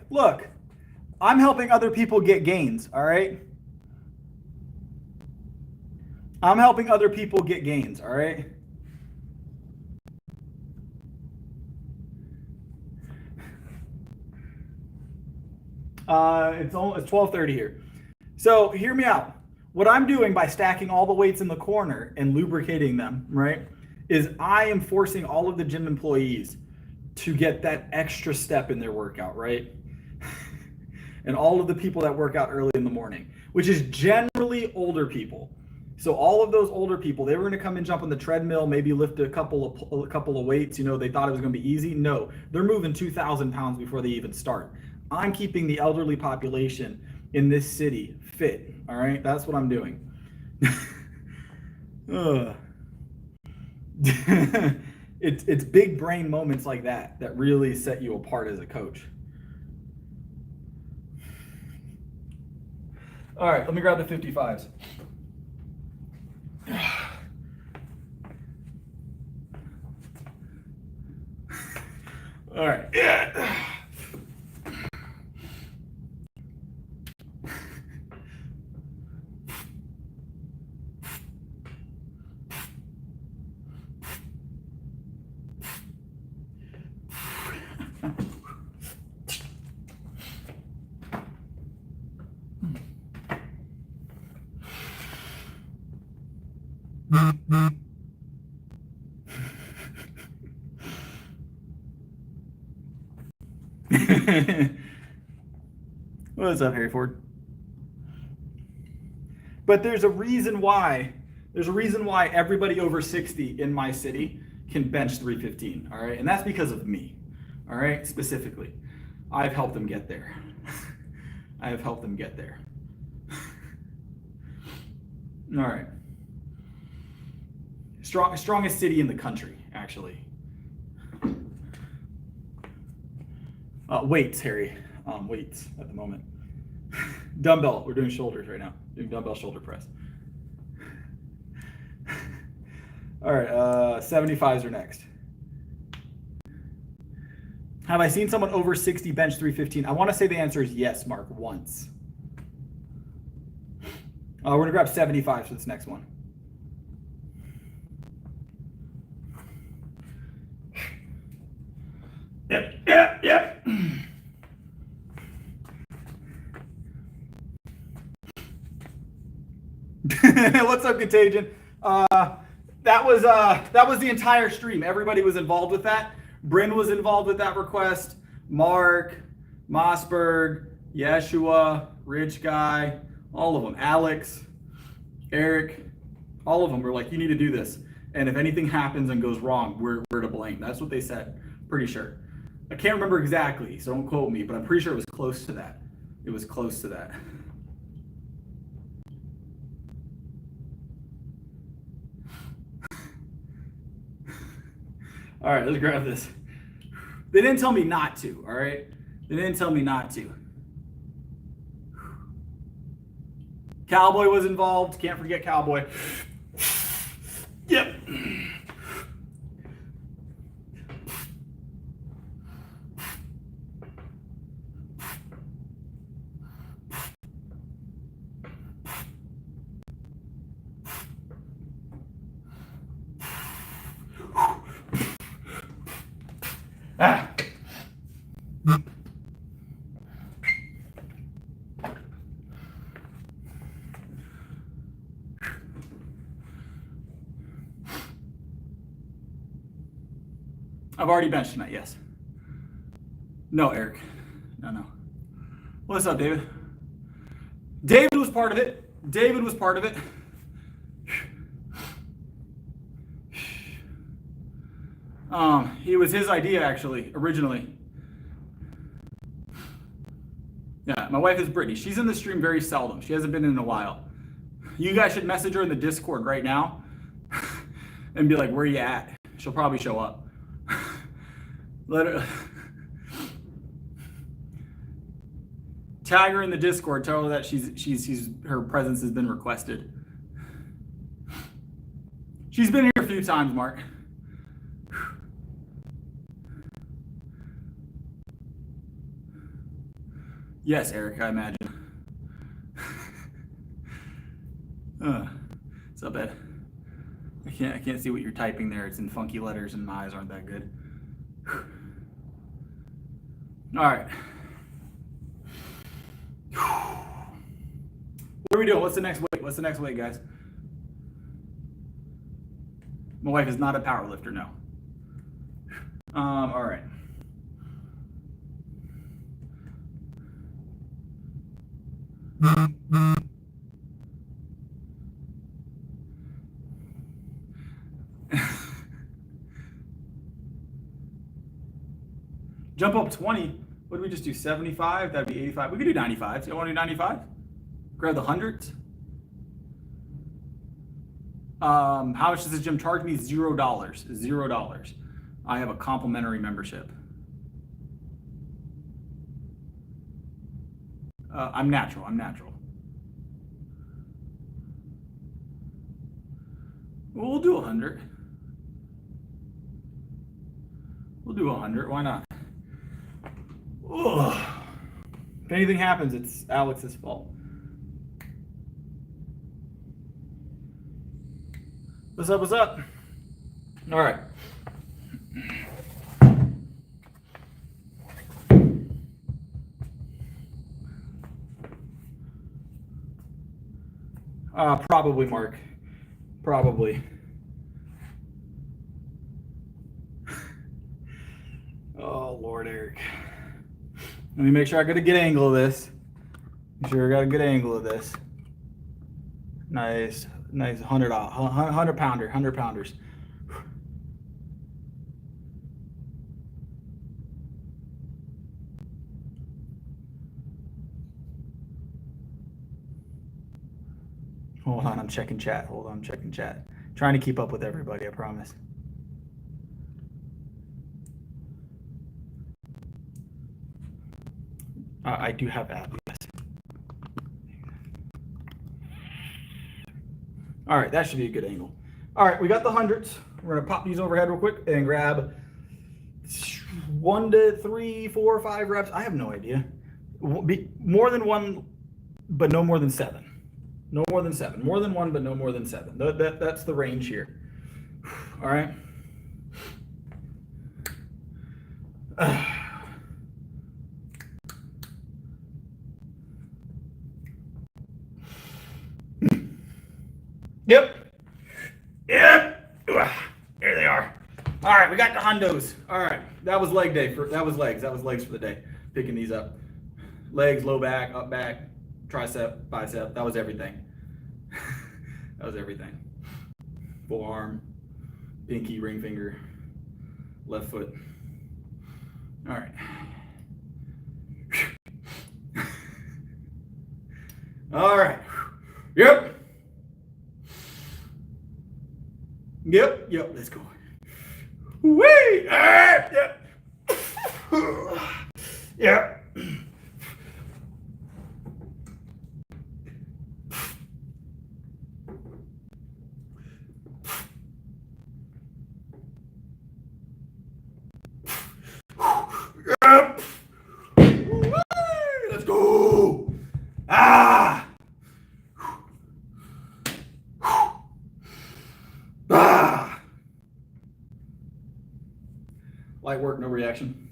Look, I'm helping other people get gains, all right? I'm helping other people get gains, all right? It's 12:30 here. So hear me out. What I'm doing by stacking all the weights in the corner and lubricating them, right, is I am forcing all of the gym employees to get that extra step in their workout, right? And all of the people that work out early in the morning, which is generally older people. So all of those older people, they were going to come and jump on the treadmill, maybe lift a couple of weights. You know, they thought it was going to be easy. No, they're moving 2,000 pounds before they even start. I'm keeping the elderly population in this city fit. All right, that's what I'm doing. It's big brain moments like that that really set you apart as a coach. All right, let me grab the 55s. All right. Yeah. What's up, Harry Ford? But there's a reason why everybody over 60 in my city can bench 315, all right? And that's because of me, all right? Specifically, I've helped them get there. I have helped them get there. All right. Strongest city in the country, actually. Weights, Harry. Weights at the moment. Dumbbell. We're doing shoulders right now. Doing dumbbell shoulder press. All right. 75s are next. Have I seen someone over 60 bench 315? I want to say the answer is yes, Mark, once. We're going to grab 75 for this next one. Yep. What's up, Contagion? That was the entire stream. Everybody was involved with that. Bryn was involved with that request. Mark, Mossberg, Yeshua, Rich Guy, all of them. Alex, Eric, all of them were like, you need to do this. And if anything happens and goes wrong, we're to blame. That's what they said. Pretty sure. I can't remember exactly, so don't quote me, but I'm pretty sure it was close to that. It was close to that. All right, let's grab this. They didn't tell me not to, all right? They didn't tell me not to. Cowboy was involved. Can't forget Cowboy. Yep. Ah. I've already benched tonight, yes. No, Eric. No. What's up, David? David was part of it. David was part of it. It was his idea, actually, originally. Yeah, my wife is Brittany. She's in the stream very seldom. She hasn't been in a while. You guys should message her in the Discord right now and be like, where you at? She'll probably show up. Let her... Tag her in the Discord. Tell her that her presence has been requested. She's been here a few times, Mark. Yes, Eric, I imagine. What's up, Ed? I can't see what you're typing there. It's in funky letters and my eyes aren't that good. All right. What are we doing? What's the next weight? What's the next weight, guys? My wife is not a power lifter, no. All right. Jump up 20. What did we just do? 75? That'd be 85. We could do 95. So you want to do 95? Grab the hundreds. How much does this gym charge me? $0. $0. I have a complimentary membership. I'm natural. We'll do 100. We'll do 100. Why not? Ugh. If anything happens, it's Alex's fault. What's up? What's up? All right. Probably, Mark. Probably. Oh, Lord, Eric. Let me make sure I got a good angle of this. Make sure I got a good angle of this. Nice 100 pounders. Hold on, I'm checking chat. Trying to keep up with everybody, I promise. I do have that, yes. All right, that should be a good angle. All right, we got the hundreds. We're gonna pop these overhead real quick and grab 1 to 3, 4, 5 reps. I have no idea. More than one, but no more than 7. No more than 7. More than 1, but no more than 7. That's the range here. All right. Yep. There they are. All right, we got the hundos. All right, that was leg day. That was legs for the day. Picking these up. Legs, low back, up back, tricep, bicep. That was everything. That was everything. Forearm, pinky, ring finger, left foot. All right. All right. Yep. Let's go. Wait. Yep. Yep. Let's go. Ah. Light work, no reaction.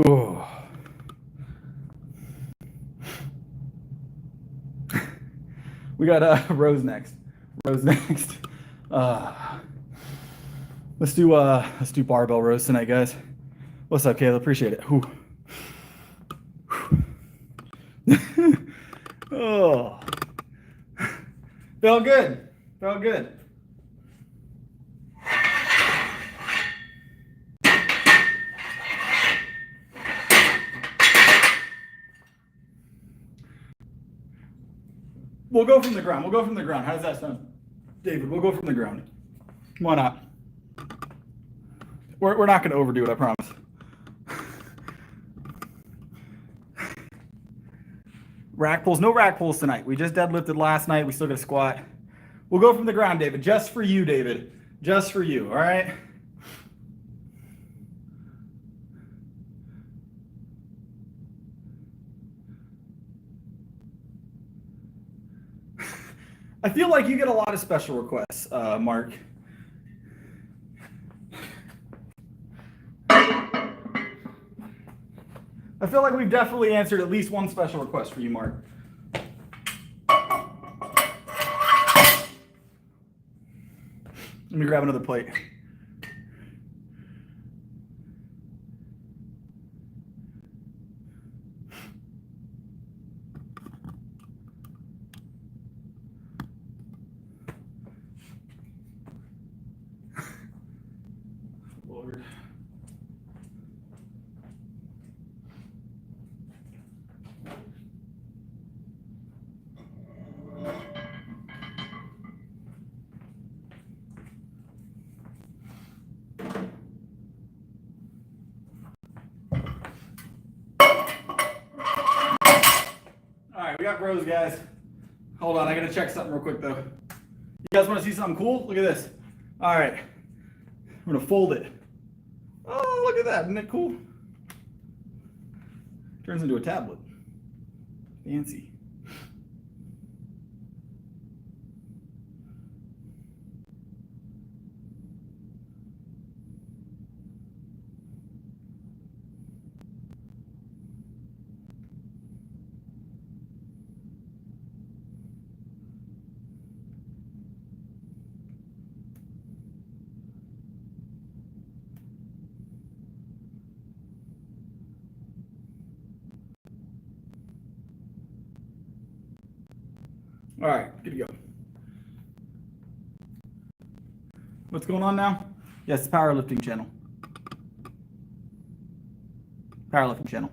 Oh. We got Rose next. Rose next. Let's do barbell rows tonight, guys. What's up, Caleb? Appreciate it. Oh, felt good. Felt good. We'll go from the ground. We'll go from the ground. How does that sound, David? We'll go from the ground. Why not? We're not going to overdo it, I promise. Rack pulls. No rack pulls tonight. We just deadlifted last night. We still got a squat. We'll go from the ground, David. Just for you, David. Just for you, all right? I feel like you get a lot of special requests, Mark. I feel like we've definitely answered at least one special request for you, Mark. Let me grab another plate. Lord. We got rows, guys. Hold on, I gotta check something real quick though. You guys want to see something cool? Look at this. All right, I'm gonna fold it. Oh, look at that! Isn't it cool? Turns into a tablet. Fancy. All right, good to go. What's going on now? Yes, powerlifting channel. Powerlifting channel.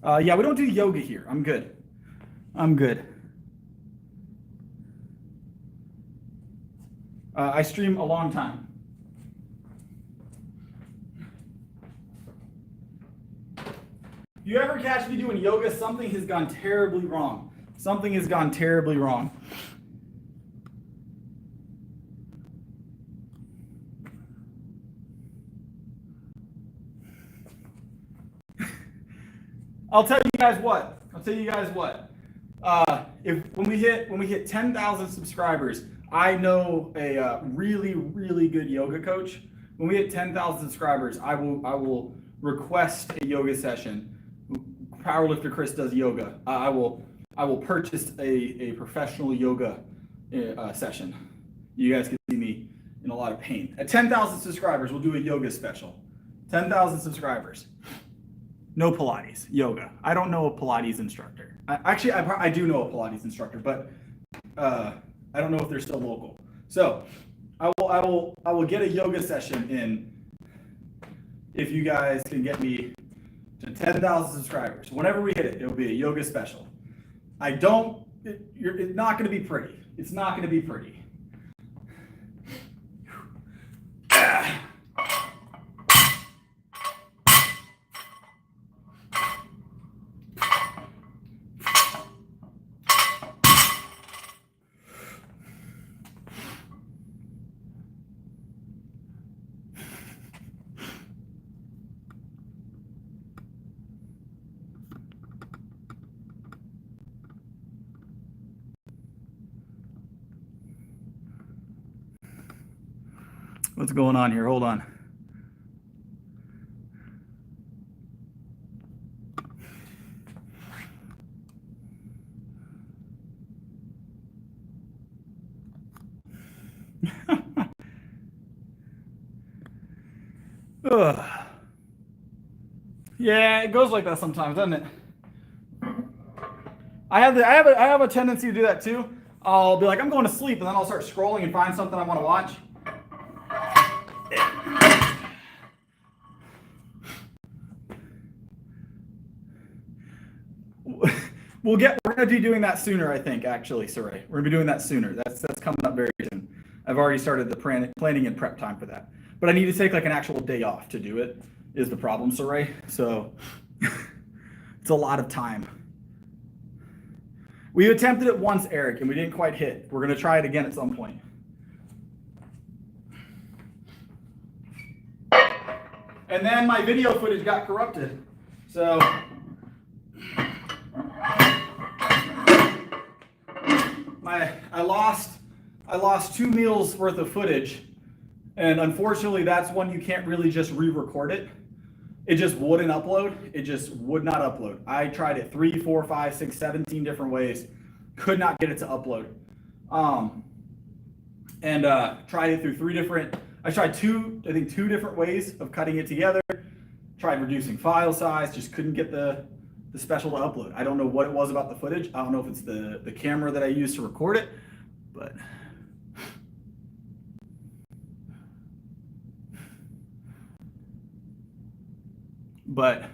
Yeah, we don't do yoga here. I'm good. I'm good. I stream a long time. If you ever catch me doing yoga, something has gone terribly wrong. Something has gone terribly wrong. I'll tell you guys what. When we hit 10,000 subscribers, I know a really, really good yoga coach. When we hit 10,000 subscribers, I will request a yoga session. Powerlifter Chris does yoga. I will purchase a professional yoga session. You guys can see me in a lot of pain. At 10,000 subscribers, we'll do a yoga special. 10,000 subscribers. No Pilates, yoga. I don't know a Pilates instructor. I do know a Pilates instructor, but I don't know if they're still local. So I will get a yoga session in if you guys can get me to 10,000 subscribers. Whenever we hit it, it'll be a yoga special. It's not going to be pretty. It's not going to be pretty. What's going on here? Hold on. Ugh. Yeah, it goes like that sometimes, doesn't it? I have a tendency to do that too. I'll be like, I'm going to sleep, and then I'll start scrolling and find something I want to watch. We're gonna be doing that sooner, I think. Actually, Saray, we're gonna be doing that sooner. That's coming up very soon. I've already started the planning and prep time for that, but I need to take like an actual day off to do it. Is the problem, Saray? So it's a lot of time. We attempted it once, Eric, and we didn't quite hit. We're gonna try it again at some point. And then my video footage got corrupted. So I lost 2 meals worth of footage, and unfortunately that's one you can't really just re-record it. It just wouldn't upload. It just would not upload. I tried it 3, 4, 5, 6, 17 different ways. Could not get it to upload. Tried it through I tried two different ways of cutting it together. Tried reducing file size, just couldn't get the special to upload. I don't know what it was about the footage. I don't know if it's the camera that I used to record it, but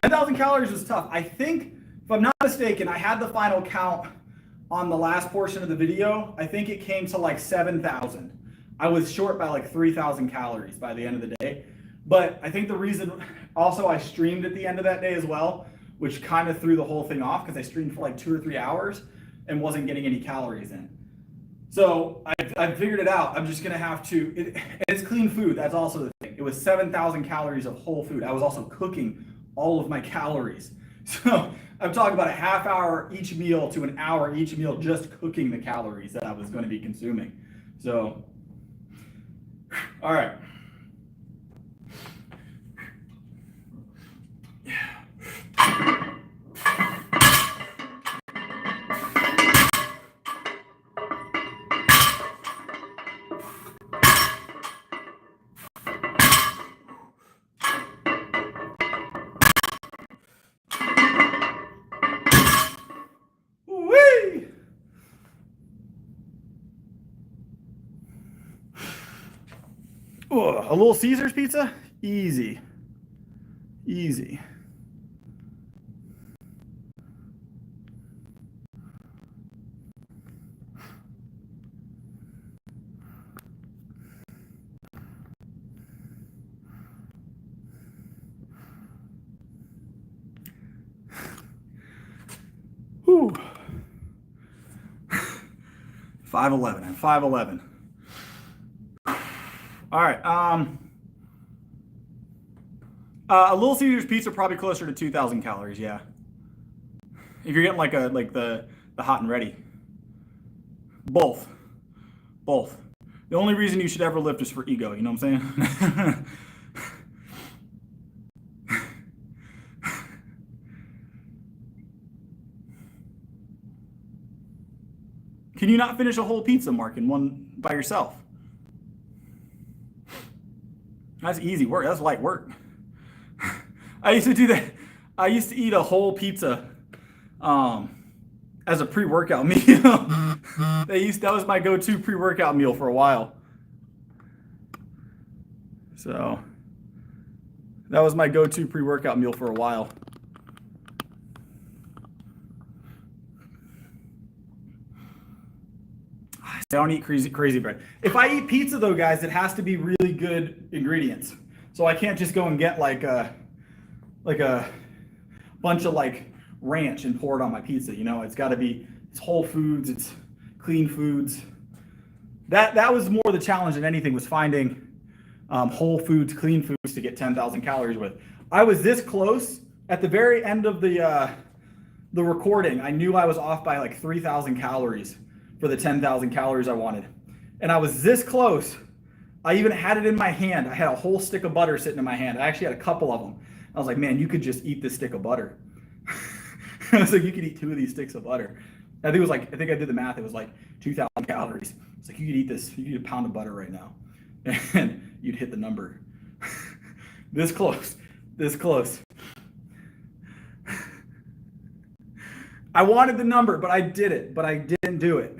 10,000 calories was tough. I think, if I'm not mistaken, I had the final count on the last portion of the video. I think it came to like 7,000. I was short by like 3,000 calories by the end of the day. But I think the reason, also I streamed at the end of that day as well, which kind of threw the whole thing off because I streamed for like 2 or 3 hours and wasn't getting any calories in. So I figured it out. I'm just gonna have to, it's clean food, that's also the thing. It was 7,000 calories of whole food. I was also cooking all of my calories. So I'm talking about a half hour each meal to an hour each meal just cooking the calories that I was gonna be consuming. So, all right. A Little Caesars pizza? Easy. Easy. Whew. 5'11". I'm 5'11". All right. A Little Caesars pizza probably closer to 2,000 calories. Yeah. If you're getting like the hot and ready. Both. The only reason you should ever lift is for ego. You know what I'm saying? Can you not finish a whole pizza, Mark, in one by yourself? That's easy work. That's light work. I used to do that. I used to eat a whole pizza as a pre-workout meal. That was my go-to pre-workout meal for a while. So that was my go-to pre-workout meal for a while. I don't eat crazy bread. If I eat pizza though, guys, it has to be really good ingredients. So I can't just go and get like a bunch of like ranch and pour it on my pizza. You know, it's got to be, it's whole foods, it's clean foods. That was more the challenge than anything, was finding whole foods, clean foods to get 10,000 calories with. I was this close at the very end of the recording. I knew I was off by like 3,000 calories for the 10,000 calories I wanted. And I was this close I even had it in my hand. I had a whole stick of butter sitting in my hand. I actually had a couple of them. I was like, man, you could just eat this stick of butter. I was like, you could eat 2 of these sticks of butter. I think I did the math. It was like 2,000 calories. It's like, you could eat this. You could eat a pound of butter right now, and you'd hit the number. This close. I wanted the number, but I didn't do it.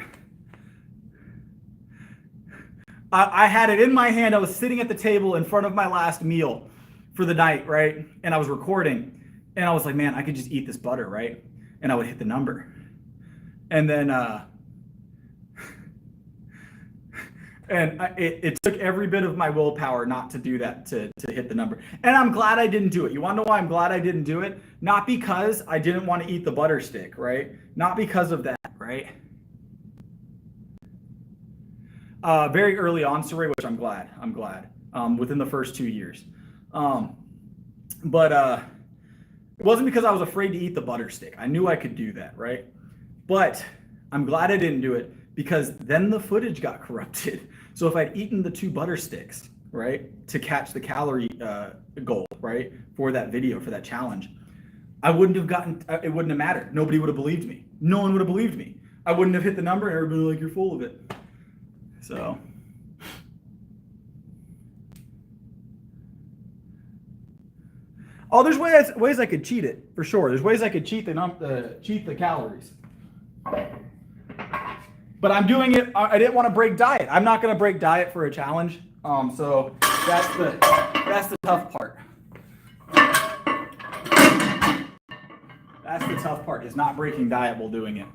I had it in my hand. I was sitting at the table in front of my last meal for the night, right? And I was recording, and I was like, man, I could just eat this butter, right? And I would hit the number. And then, it took every bit of my willpower not to do that, to hit the number. And I'm glad I didn't do it. You want to know why I'm glad I didn't do it? Not because I didn't want to eat the butter stick, right? Not because of that, right? Very early on, Saray, which I'm glad, within the first 2 years. But it wasn't because I was afraid to eat the butter stick. I knew I could do that, right? But I'm glad I didn't do it, because then the footage got corrupted. So if I'd eaten the 2 butter sticks, right, to catch the calorie goal, right, for that video, for that challenge, I wouldn't have it wouldn't have mattered. Nobody would have believed me. No one would have believed me. I wouldn't have hit the number, and everybody would be like, you're full of it. So. Oh, there's ways I could cheat it, for sure. There's ways I could cheat the calories. But I'm doing it. I didn't want to break diet. I'm not going to break diet for a challenge. So that's the tough part. That's the tough part, is not breaking diet while doing it.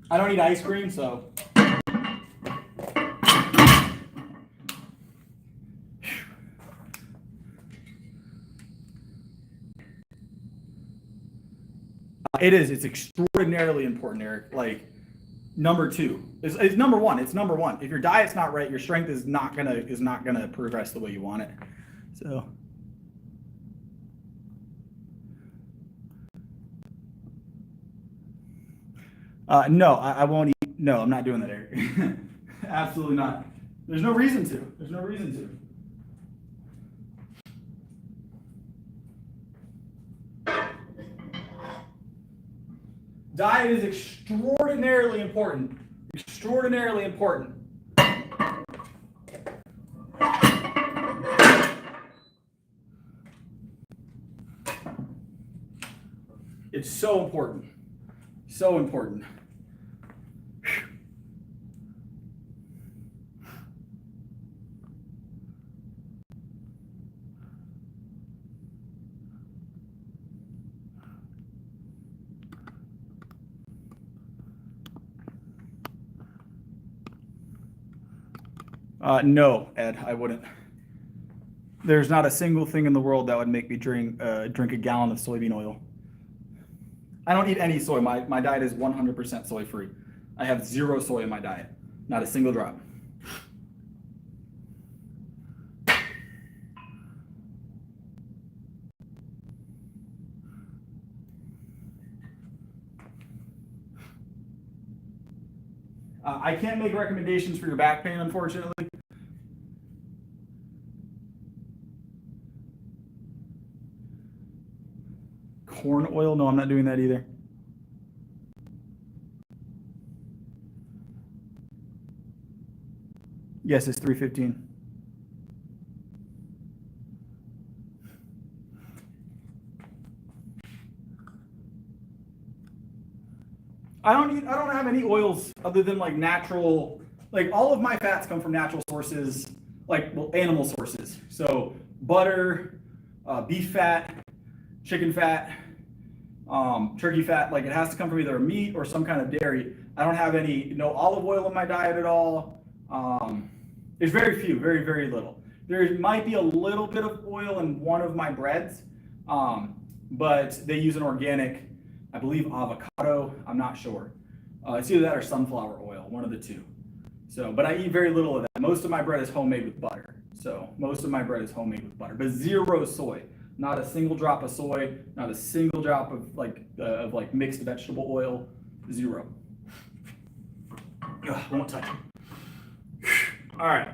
I don't eat ice cream, so. It's extraordinarily important, Eric. Like, number 2. It's number 1. It's number 1. If your diet's not right, your strength is not gonna progress the way you want it. So. No, I won't eat. No, I'm not doing that, Eric. Absolutely not. There's no reason to. Diet is extraordinarily important. Extraordinarily important. It's so important. So important. No, Ed, I wouldn't. There's not a single thing in the world that would make me drink a gallon of soybean oil. I don't eat any soy. My diet is 100% soy free. I have 0 soy in my diet. Not a single drop. I can't make recommendations for your back pain, unfortunately. Corn oil? No, I'm not doing that either. Yes, it's 3:15. I don't have any oils other than like natural, like all of my fats come from natural sources, like, well, animal sources. So butter, beef fat, chicken fat, turkey fat, like it has to come from either a meat or some kind of dairy. I don't have no olive oil in my diet at all. There's very few, very, very little. There might be a little bit of oil in one of my breads, but they use an organic, I believe, avocado. I'm not sure. It's either that or sunflower oil, one of the two. So, but I eat very little of that. Most of my bread is homemade with butter. So most of my bread is homemade with butter, but 0 soy. Not a single drop of soy, not a single drop of like mixed vegetable oil, 0. Ugh, won't touch it. All right.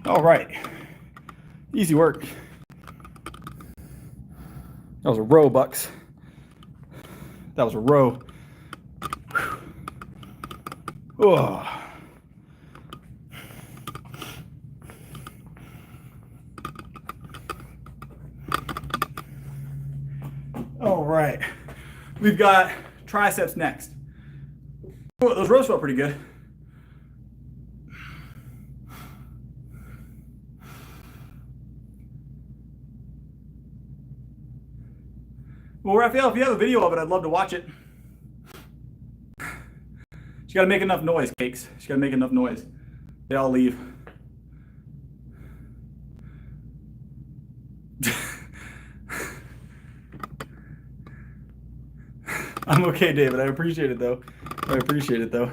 All right, easy work. That was a row, Bucks. That was a row. Oh. All right, we've got triceps next. Oh, those rows felt pretty good. Well, Raphael, if you have a video of it, I'd love to watch it. You gotta make enough noise, Cakes. You gotta make enough noise. They all leave. I'm okay, David. I appreciate it, though. I appreciate it, though.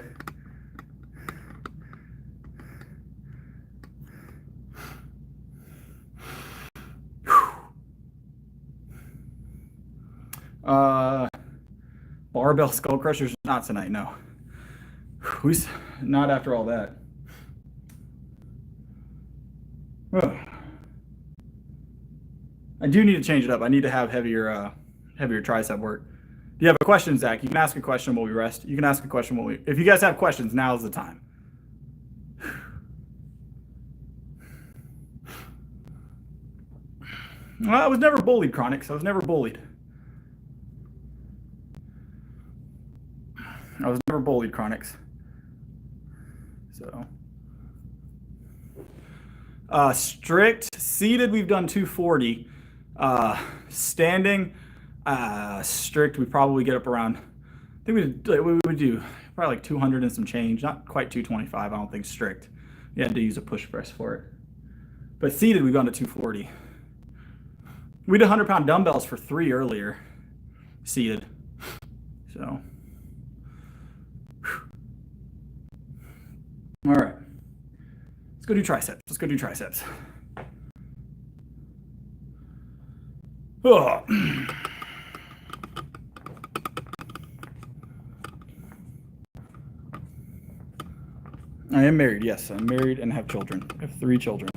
Barbell skull crushers, not tonight, no. Not after all that. Ugh. I do need to change it up. I need to have heavier tricep work. Do you have a question, Zach? You can ask a question while we rest. You can ask a question while we... If you guys have questions, now's the time. Well, I was never bullied, Chronix. I was never bullied. I was never bullied, Chronix. So... strict, seated, we've done 240. Standing, strict, we probably get up around, I think we would do probably like 200 and some change, not quite 225, I don't think strict. You had to use a push press for it. But seated, we've gone to 240. We did 100-pound dumbbells for 3 earlier, seated. So, all right. Let's go do triceps. Let's go do triceps. Oh. I am married, yes. I'm married and have children. I have 3 children.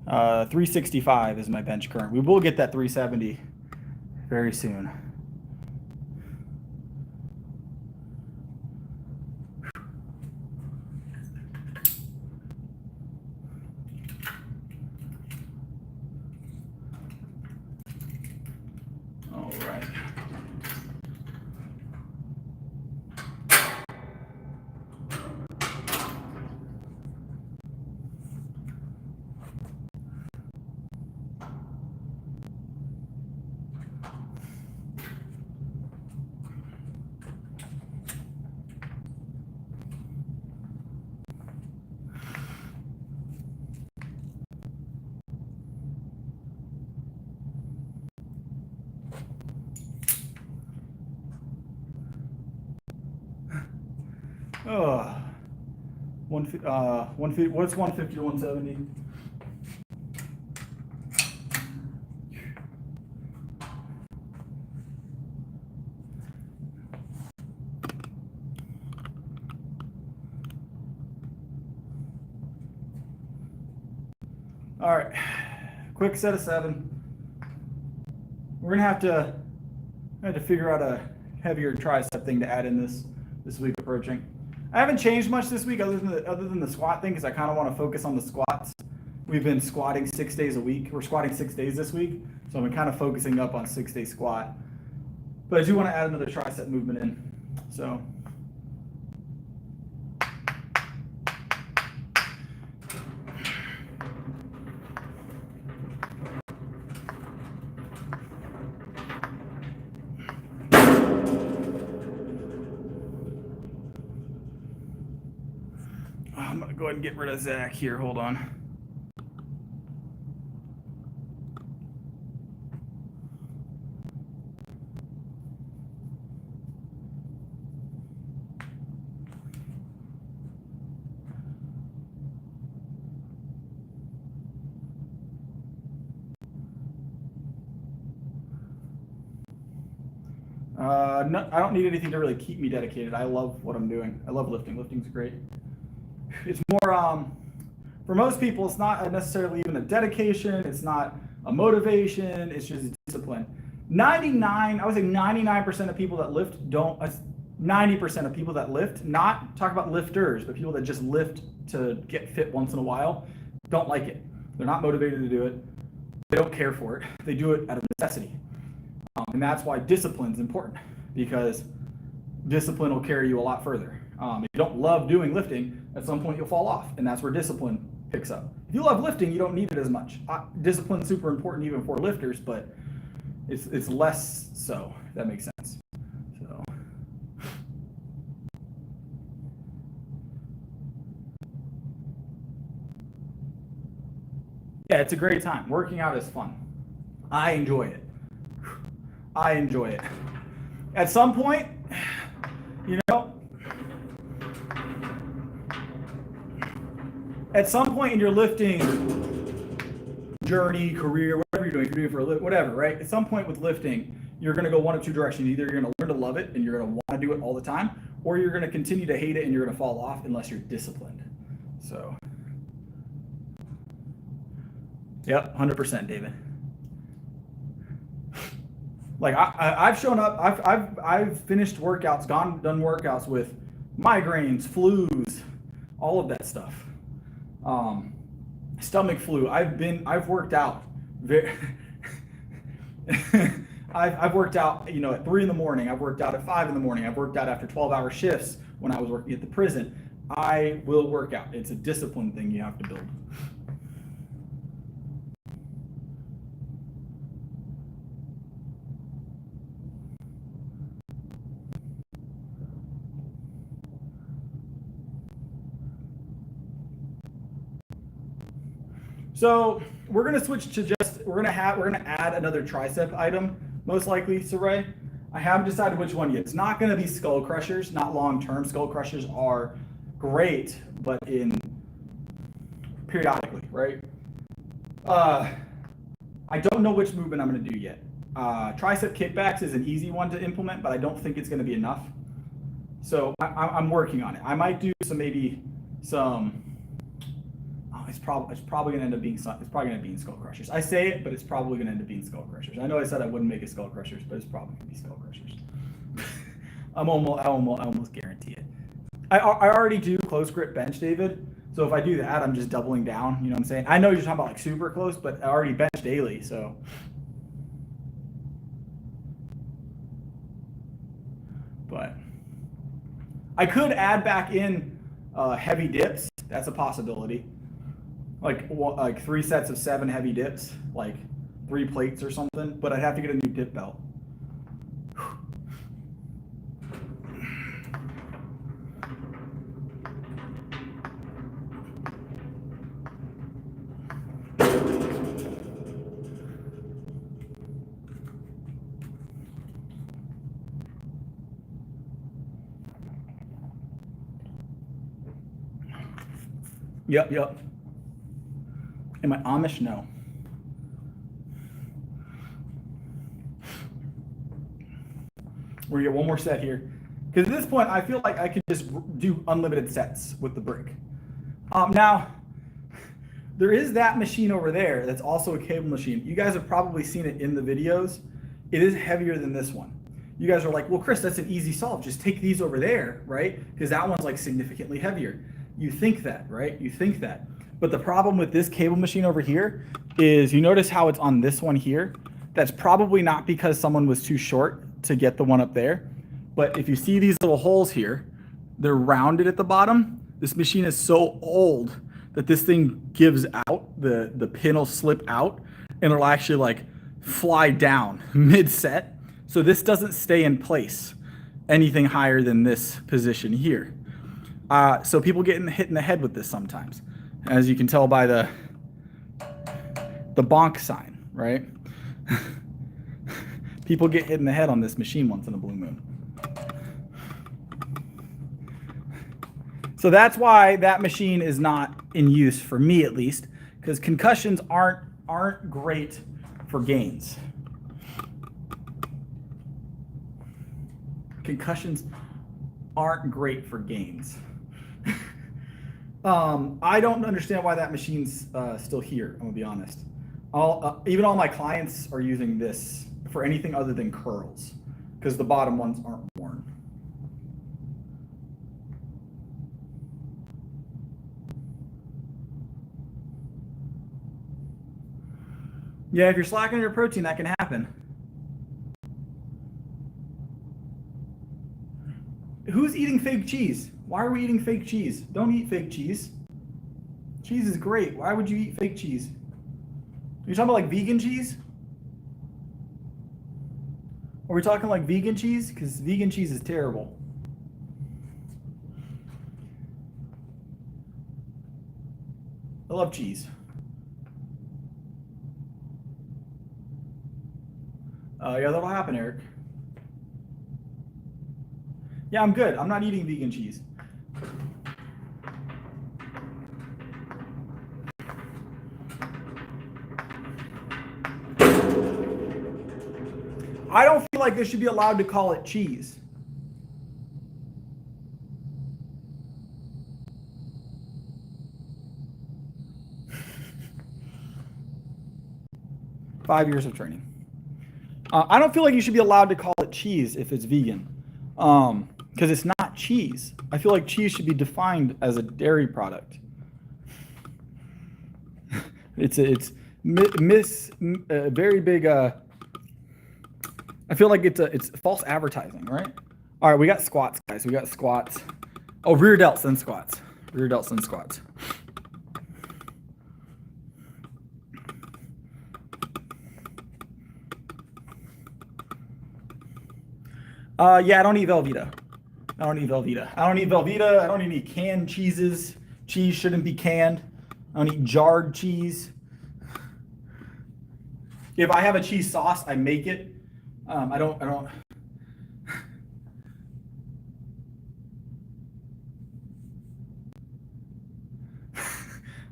Uh, 365 is my bench current. We will get that 370 very soon. Oh, 150. What's 150 to 170? All right, quick set of 7. We're gonna have to figure out heavier tricep thing to add in this week approaching. I haven't changed much this week other than the squat thing, because I kind of want to focus on the squats. We've been squatting 6 days a week. We're squatting 6 days this week, so I'm kind of focusing up on 6-day squat. But I do want to add another tricep movement in. So I'm going to go ahead and get rid of Zach here. Hold on. No, I don't need anything to really keep me dedicated. I love what I'm doing. I love lifting. Lifting's great. It's more, for most people, it's not necessarily even a dedication. It's not a motivation. It's just discipline. I would say 99% of people that lift don't, 90% of people that lift, not talk about lifters, but people that just lift to get fit once in a while, don't like it. They're not motivated to do it. They don't care for it. They do it out of necessity. And that's why discipline is important, because discipline will carry you a lot further. If you don't love doing lifting, at some point you'll fall off, and that's where discipline picks up. If you love lifting, you don't need it as much. Discipline's super important even for lifters, but it's less so, if that makes sense. So. Yeah, it's a great time. Working out is fun. I enjoy it. At some point, at some point in your lifting journey, career, whatever you're doing, if you're doing it for a whatever, right? At some point with lifting, you're going to go one of two directions. Either you're going to learn to love it and you're going to want to do it all the time, or you're going to continue to hate it and you're going to fall off unless you're disciplined. So, yep, 100%, David. Like I've shown up, I've finished workouts, done workouts with migraines, flus, all of that stuff. Stomach flu. I've worked out. I've worked out, at 3 a.m. I've worked out at 5 a.m. I've worked out after 12-hour shifts when I was working at the prison. I will work out. It's a discipline thing you have to build. So we're gonna switch to we're gonna add another tricep item, most likely, Saray. I haven't decided which one yet. It's not gonna be skull crushers, not long term. Skull crushers are great, but periodically, right? I don't know which movement I'm gonna do yet. Tricep kickbacks is an easy one to implement, but I don't think it's gonna be enough. So I'm working on it. I might do some. It's probably gonna end up being skull crushers. I say it, but it's probably gonna end up being skull crushers. I know I said I wouldn't make it skull crushers, but it's probably gonna be skull crushers. I almost guarantee it. I already do close grip bench, David. So if I do that, I'm just doubling down. You know what I'm saying? I know you're talking about like super close, but I already bench daily, so. But I could add back in heavy dips. That's a possibility. Like 3 sets of 7 heavy dips, like 3 plates or something, but I'd have to get a new dip belt. Yep. Am I Amish? No. We're gonna get one more set here. Because at this point, I feel like I could just do unlimited sets with the brick. Now, there is that machine over there that's also a cable machine. You guys have probably seen it in the videos. It is heavier than this one. You guys are like, well, Chris, that's an easy solve. Just take these over there, right? Because that one's like significantly heavier. You think that, right? You think that. But the problem with this cable machine over here is you notice how it's on this one here. That's probably not because someone was too short to get the one up there. But if you see these little holes here, they're rounded at the bottom. This machine is so old that this thing gives out, the pin will slip out and it'll actually like fly down mid-set. So this doesn't stay in place anything higher than this position here. So people get hit in the head with this sometimes, as you can tell by the bonk sign, right? People get hit in the head on this machine once in a blue moon. So that's why that machine is not in use for me, at least, because concussions aren't great for gains. Concussions aren't great for gains. I don't understand why that machine's still here, I'm gonna be honest. Even all my clients are using this for anything other than curls, because the bottom ones aren't worn. Yeah, if you're slacking on your protein, that can happen. Who's eating fake cheese? Why are we eating fake cheese? Don't eat fake cheese. Cheese is great. Why would you eat fake cheese? Are you talking about like vegan cheese? Are we talking like vegan cheese? Because vegan cheese is terrible. I love cheese. Yeah, that'll happen, Eric. Yeah, I'm good. I'm not eating vegan cheese. I don't feel like they should be allowed to call it cheese. Five years of training. I don't feel like you should be allowed to call it cheese if it's vegan, because it's not cheese. I feel like cheese should be defined as a dairy product. It's very big. I feel like it's false advertising, right? All right, we got squats, guys. We got squats. Oh, rear delts then squats. Rear delts and squats. Yeah, I don't eat Velveeta. I don't eat Velveeta. I don't eat Velveeta. I don't eat any canned cheeses. Cheese shouldn't be canned. I don't eat jarred cheese. If I have a cheese sauce, I make it. I don't.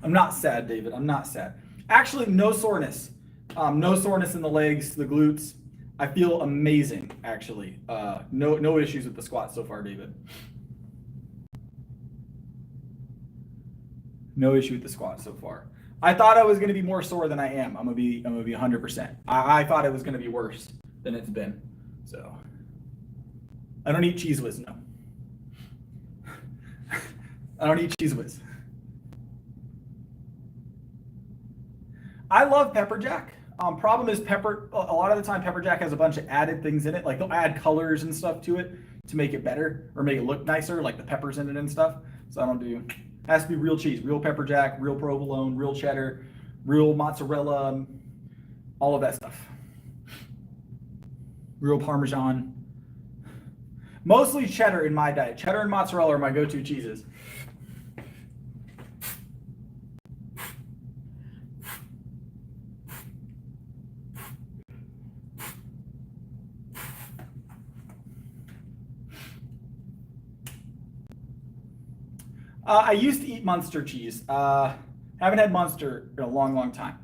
I'm not sad, David. I'm not sad. Actually, no soreness. No soreness in the legs, the glutes. I feel amazing, actually. No issues with the squat so far, David. No issue with the squat so far. I thought I was going to be more sore than I am. I'm gonna be 100%. I thought it was going to be worse than it's been. So I don't eat Cheese Whiz, no. I don't eat Cheese Whiz. I love pepper jack. Problem is pepper, a lot of the time pepper jack has a bunch of added things in it. Like they'll add colors and stuff to it to make it better or make it look nicer, like the peppers in it and stuff. So I don't do, it has to be real cheese, real pepper jack, real provolone, real cheddar, real mozzarella, all of that stuff. Real Parmesan. Mostly cheddar in my diet. Cheddar and mozzarella are my go-to cheeses. I used to eat Munster cheese. Haven't had Munster in a long, long time.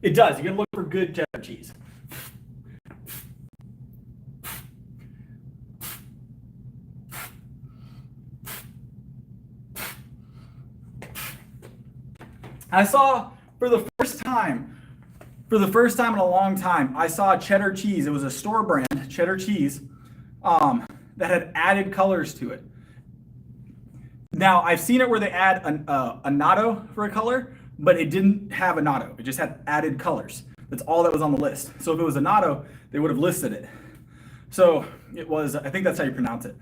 It does. You gotta look for good cheddar cheese. I saw for the first time For the first time in a long time, I saw cheddar cheese. It was a store brand, cheddar cheese, that had added colors to it. Now, I've seen it where they add a natto for a color, but it didn't have a natto. It just had added colors. That's all that was on the list. So if it was a natto, they would have listed it. So it was, I think that's how you pronounce it.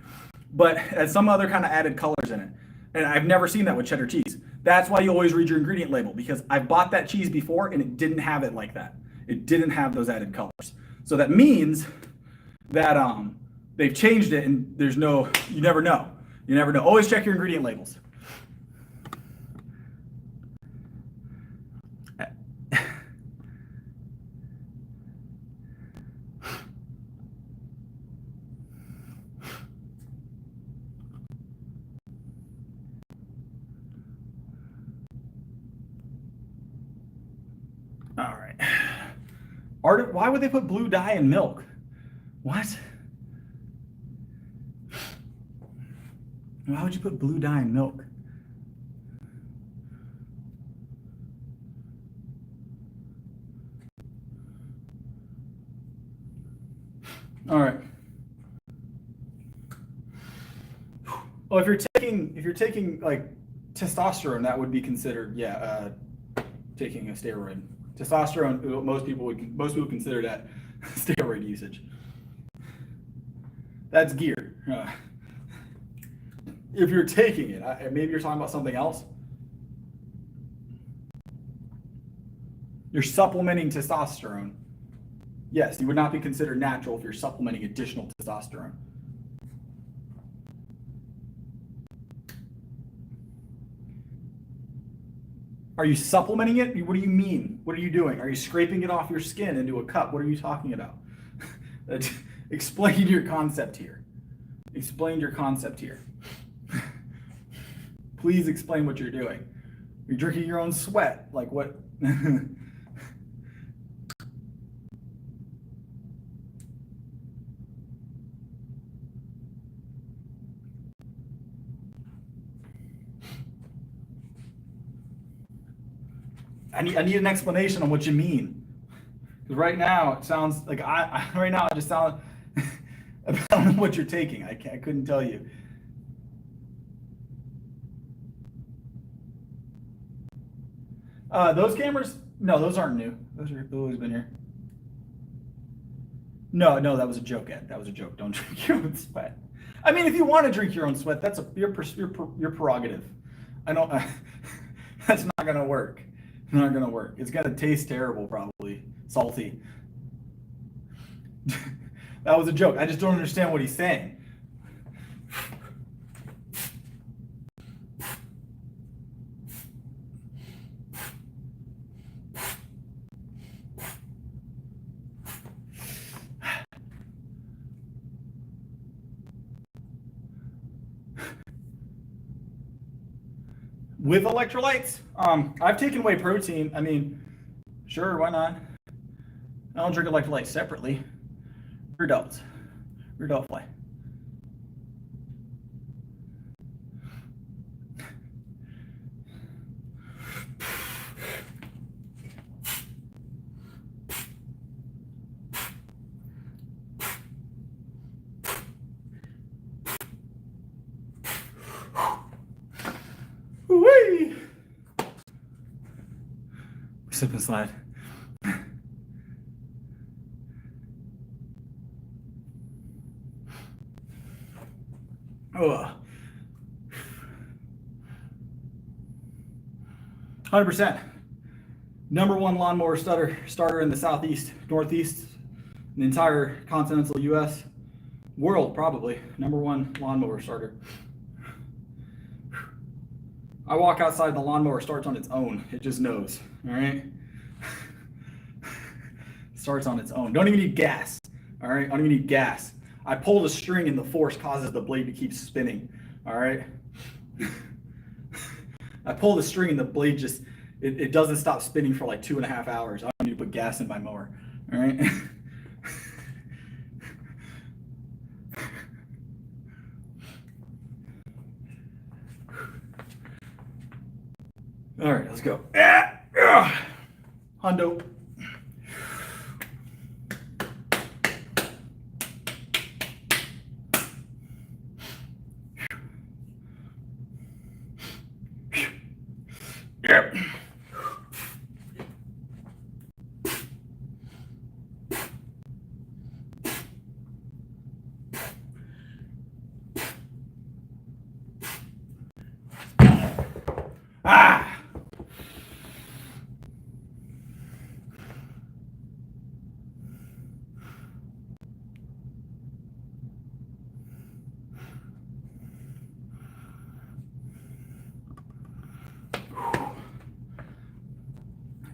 But it had some other kind of added colors in it. And I've never seen that with cheddar cheese. That's why you always read your ingredient label, because I bought that cheese before and it didn't have it like that. It didn't have those added colors. So that means that they've changed it, and there's no, you never know. You never know. Always check your ingredient labels. All right. Why would they put blue dye in milk? What? Why would you put blue dye in milk? All right. Well, if you're taking like testosterone, that would be considered, taking a steroid. Testosterone, most people consider that steroid usage. That's gear. If you're taking it, maybe you're talking about something else. You're supplementing testosterone. Yes, you would not be considered natural if you're supplementing additional testosterone. Are you supplementing it? What do you mean? What are you doing? Are you scraping it off your skin into a cup? What are you talking about? Explain your concept here. Explain your concept here. Please explain what you're doing. You're drinking your own sweat. Like what? I need an explanation on what you mean. Because right now it sounds like I just sound I don't know what you're taking. I couldn't tell you. Those cameras, no, those aren't new. They've always been here. No, that was a joke, Ed. That was a joke. Don't drink your own sweat. I mean, if you want to drink your own sweat, that's your prerogative. I don't. That's not gonna work. Not gonna work. It's gonna taste terrible, probably salty. That was a joke. I just don't understand what he's saying. With electrolytes, I've taken whey protein. I mean, sure, why not? I don't drink electrolytes separately. We're adults. We're adult play. Whee! Slip and slide. Oh, 100%. Number one lawnmower starter in the southeast, northeast, the entire continental U.S. world, probably. Number one lawnmower starter. I walk outside, the lawnmower starts on its own. It just knows, all right? Starts on its own. Don't even need gas, all right? I don't even need gas. I pull the string and the force causes the blade to keep spinning, all right? I pull the string and the blade just, it doesn't stop spinning for like 2.5 hours. I don't need to put gas in my mower, all right? All right, let's go. Hundo. Yep. Ah.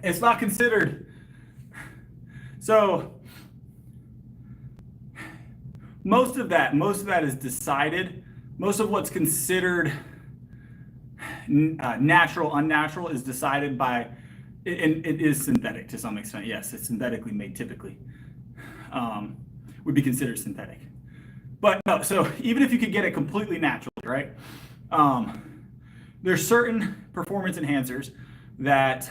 It's not considered. So most of that is decided. Most of what's considered natural, unnatural is decided by, and it is synthetic to some extent. Yes, it's synthetically made typically. Would be considered synthetic. But no, so even if you could get it completely naturally, right? There's certain performance enhancers that,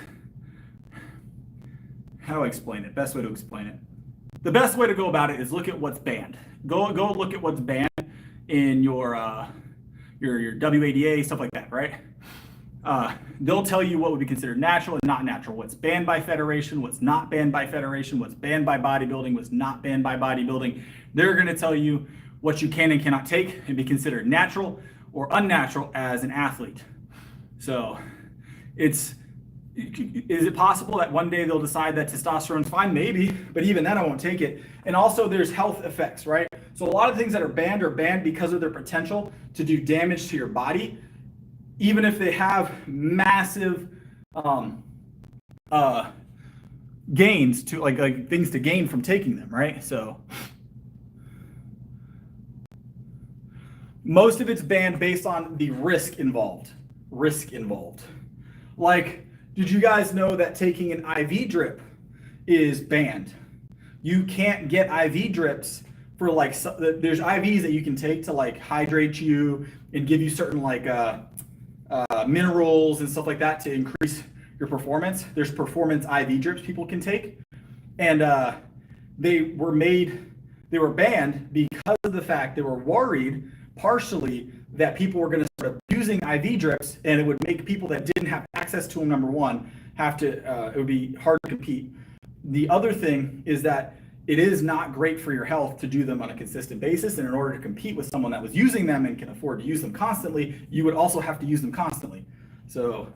how do I explain it? Best way to explain it. The best way to go about it is look at what's banned. Go look at what's banned in your WADA, stuff like that, right? They'll tell you what would be considered natural and not natural, what's banned by federation, what's not banned by federation, what's banned by bodybuilding, what's not banned by bodybuilding. They're going to tell you what you can and cannot take and be considered natural or unnatural as an athlete. So is it possible that one day they'll decide that testosterone's fine? Maybe, but even then I won't take it. And also there's health effects, right? So a lot of things that are banned because of their potential to do damage to your body, even if they have massive gains to like things to gain from taking them, right? So most of it's banned based on the risk involved. Like, did you guys know that taking an IV drip is banned? You can't get IV drips for like, there's IVs that you can take to like hydrate you and give you certain like minerals and stuff like that to increase your performance. There's performance IV drips people can take. And they were banned because of the fact they were worried partially that people were going to start abusing IV drips, and it would make people that didn't have access to them, number one, it would be hard to compete. The other thing is that it is not great for your health to do them on a consistent basis, and in order to compete with someone that was using them and can afford to use them constantly, you would also have to use them constantly. So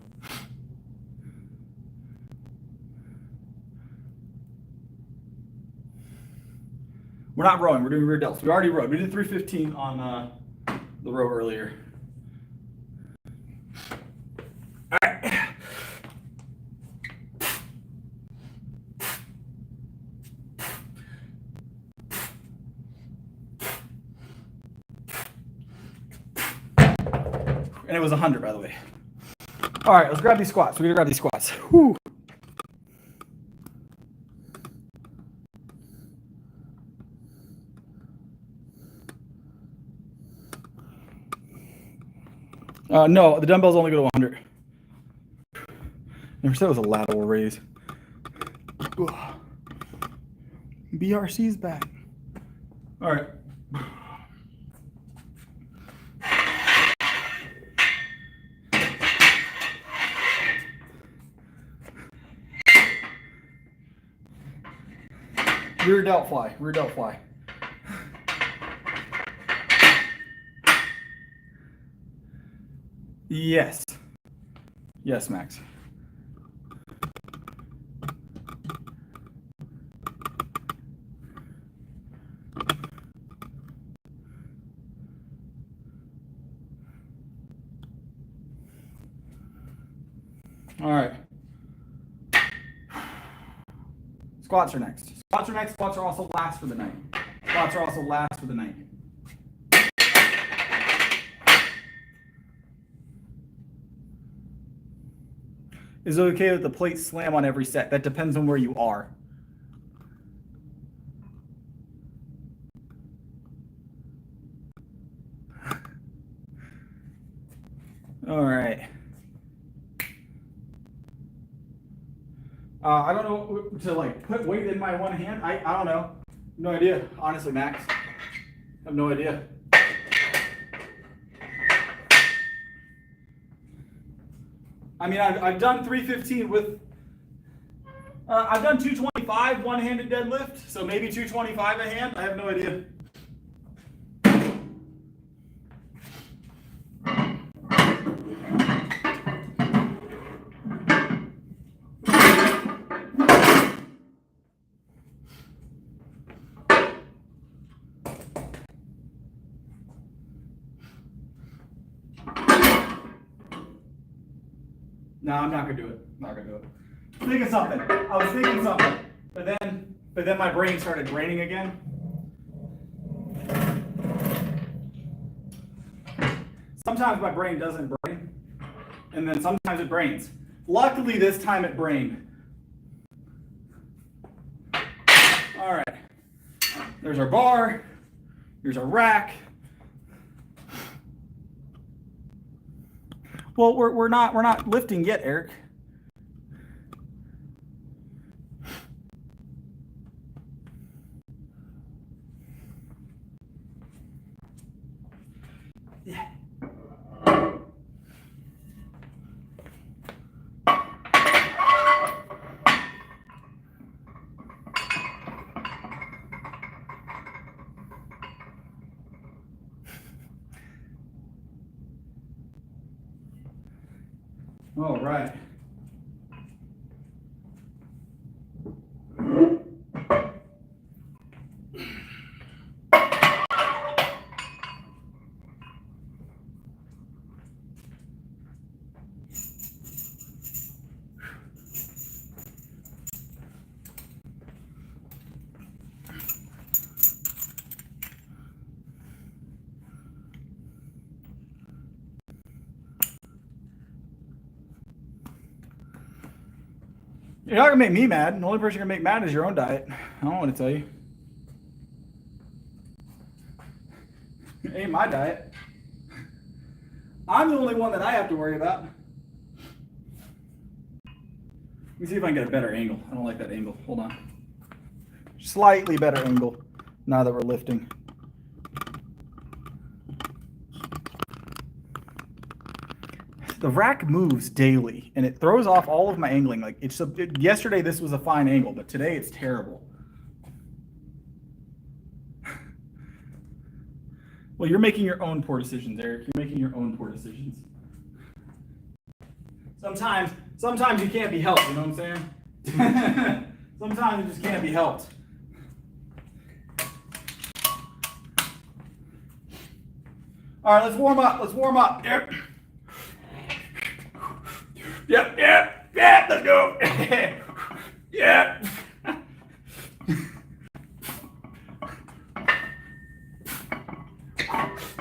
we're not rowing, we're doing rear delts. We already rowed. We did 315 on the row earlier. All right. And it was 100, by the way. All right, let's grab these squats. We're gonna grab these squats. Whew. No, the dumbbells only go to 100. Never said it was a lateral raise. BRC's back. All right. Rear delt fly, rear delt fly. Yes. Yes, Max. All right. Squats are next. Squats are next. Squats are also last for the night. Squats are also last for the night. Is it okay with the plate slam on every set? That depends on where you are. All right. I don't know to like put weight in my one hand. I don't know. No idea. Honestly, Max. I have no idea. I mean, I've done 315 with, I've done 225 one-handed deadlift, so maybe 225 a hand. I have no idea. No, I'm not gonna do it. Not gonna do it. Thinking something. I was thinking something, but then my brain started draining again. Sometimes my brain doesn't brain, and then sometimes it brains. Luckily, this time it brained. All right. There's our bar. Here's our rack. Well, we're not lifting yet, Eric. Yeah. All right. You're not gonna make me mad. The only person you're gonna make mad is your own diet. I don't want to tell you. It ain't my diet. I'm the only one that I have to worry about. Let me see if I can get a better angle. I don't like that angle. Hold on. Slightly better angle now that we're lifting. The rack moves daily, and it throws off all of my angling. Like yesterday, this was a fine angle, but today it's terrible. Well, you're making your own poor decisions, Eric. You're making your own poor decisions. Sometimes you can't be helped. You know what I'm saying? Sometimes it just can't be helped. All right, let's warm up. Let's warm up. Yep. Yep. Let's go. Yeah.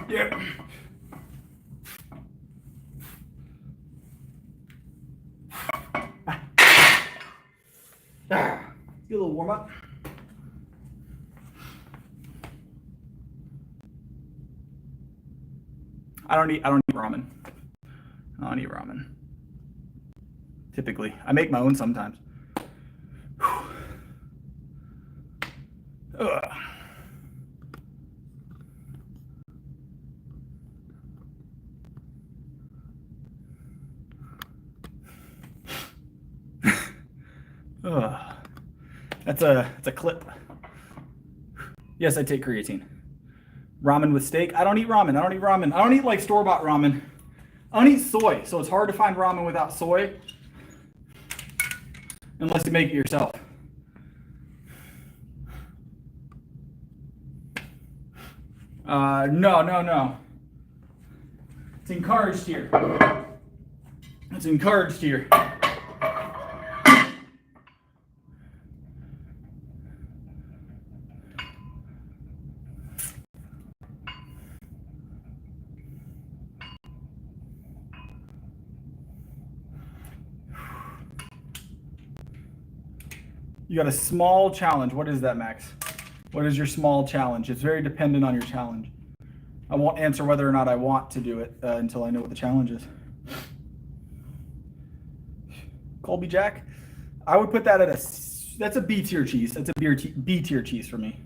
Yep. Get a little warm up. I don't eat ramen. I don't eat ramen. Typically, I make my own sometimes. Ugh. Ugh. That's a clip. Yes, I take creatine. Ramen with steak. I don't eat ramen. I don't eat like store-bought ramen. I don't eat soy, so it's hard to find ramen without soy. Unless you make it yourself. No. It's encouraged here. It's encouraged here. You got a small challenge. What is that, Max? What is your small challenge? It's very dependent on your challenge. I won't answer whether or not I want to do it until I know what the challenge is. Colby Jack, I would put that at that's a B tier cheese. That's a B tier cheese for me.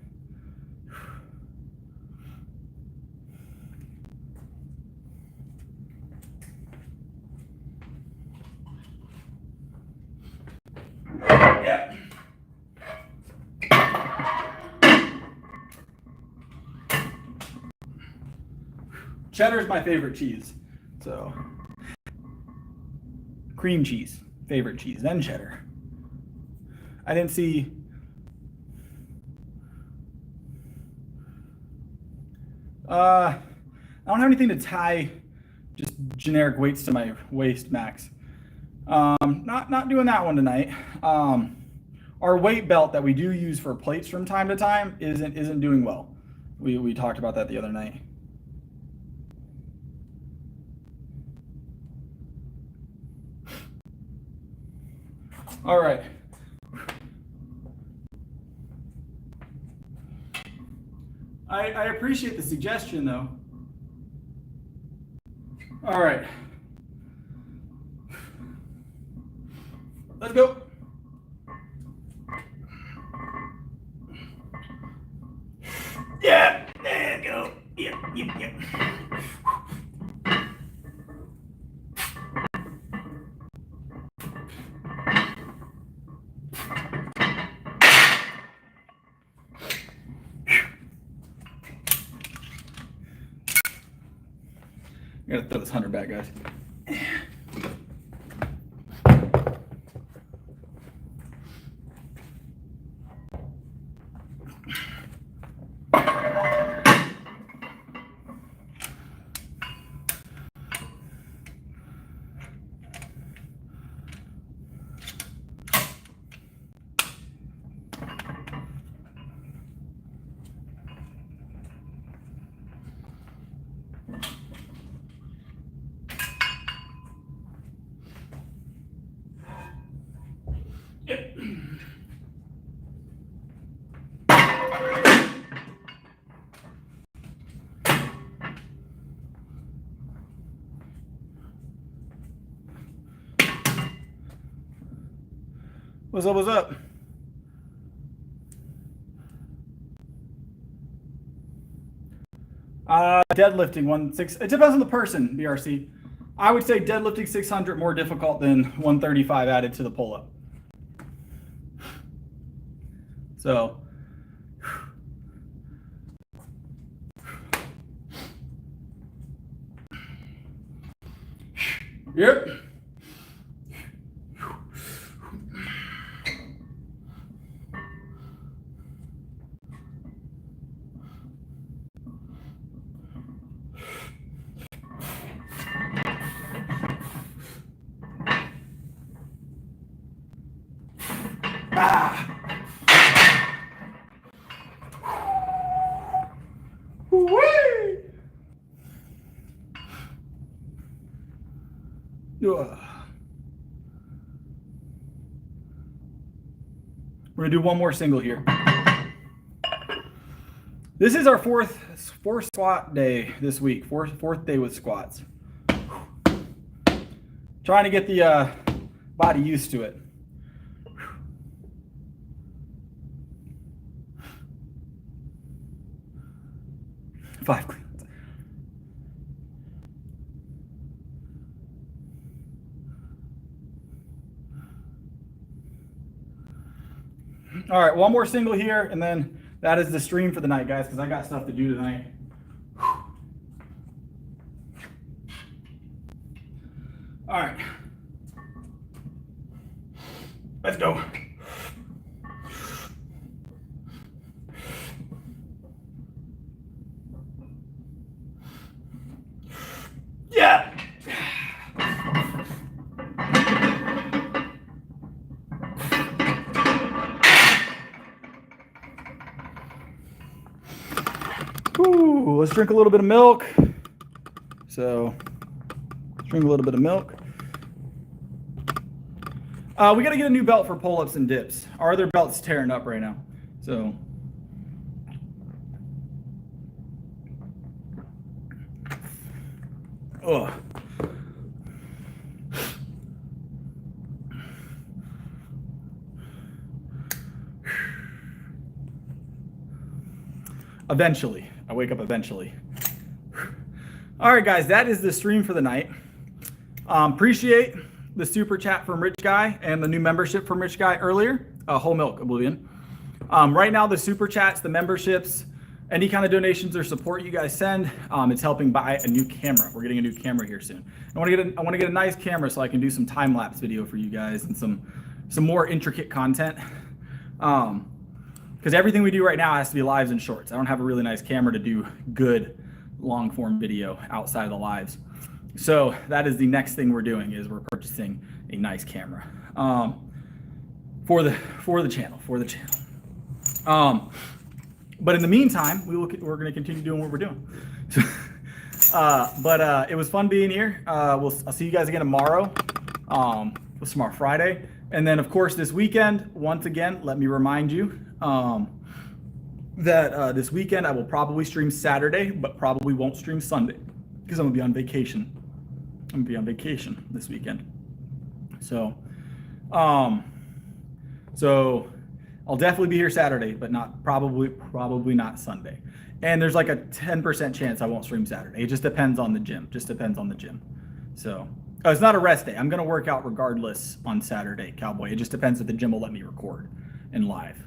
Cheddar's my favorite cheese. So cream cheese, favorite cheese, then cheddar. I didn't see. I don't have anything to tie just generic weights to my waist, Max. Not doing that one tonight. Our weight belt that we do use for plates from time to time isn't doing well. We talked about that the other night. All right. I appreciate the suggestion though. All right. Let's go. Yeah, there you go. Yep. I gotta throw this 100 back, guys. Yep. What's up? What's up? Deadlifting 160. It depends on the person, BRC. I would say deadlifting 600 more difficult than 135 added to the pull-up. So, yep. Ah. Whee! We're gonna do one more single here. This is our fourth squat day this week. Fourth day with squats. Trying to get the body used to it. Five cleans. All right, one more single here, and then that is the stream for the night, guys, because I got stuff to do tonight. All right. Let's go. Yeah. Ooh, let's drink a little bit of milk. So, let's drink a little bit of milk. We got to get a new belt for pull-ups and dips. Our other belt's tearing up right now. So, ugh. Eventually. I wake up eventually. All right, guys, that is the stream for the night. Appreciate the super chat from Rich Guy and the new membership from Rich Guy earlier. Whole Milk Oblivion. Right now, the super chats, the memberships, any kind of donations or support you guys send, it's helping buy a new camera. We're getting a new camera here soon. I want to get a nice camera so I can do some time lapse video for you guys and some more intricate content. Because everything we do right now has to be lives and shorts. I don't have a really nice camera to do good long form video outside of the lives. So that is the next thing we're doing, is we're purchasing a nice camera for the channel. But in the meantime, we're going to continue doing what we're doing. But it was fun being here. I'll see you guys again tomorrow. What's tomorrow? Friday. And then, of course, this weekend, once again, let me remind you that this weekend I will probably stream Saturday, but probably won't stream Sunday because I'm going to be on vacation. I'm going to be on vacation this weekend. So I'll definitely be here Saturday, but probably not Sunday. And there's like a 10% chance I won't stream Saturday. It just depends on the gym. So it's not a rest day. I'm going to work out regardless on Saturday, Cowboy. It just depends if the gym will let me record and live.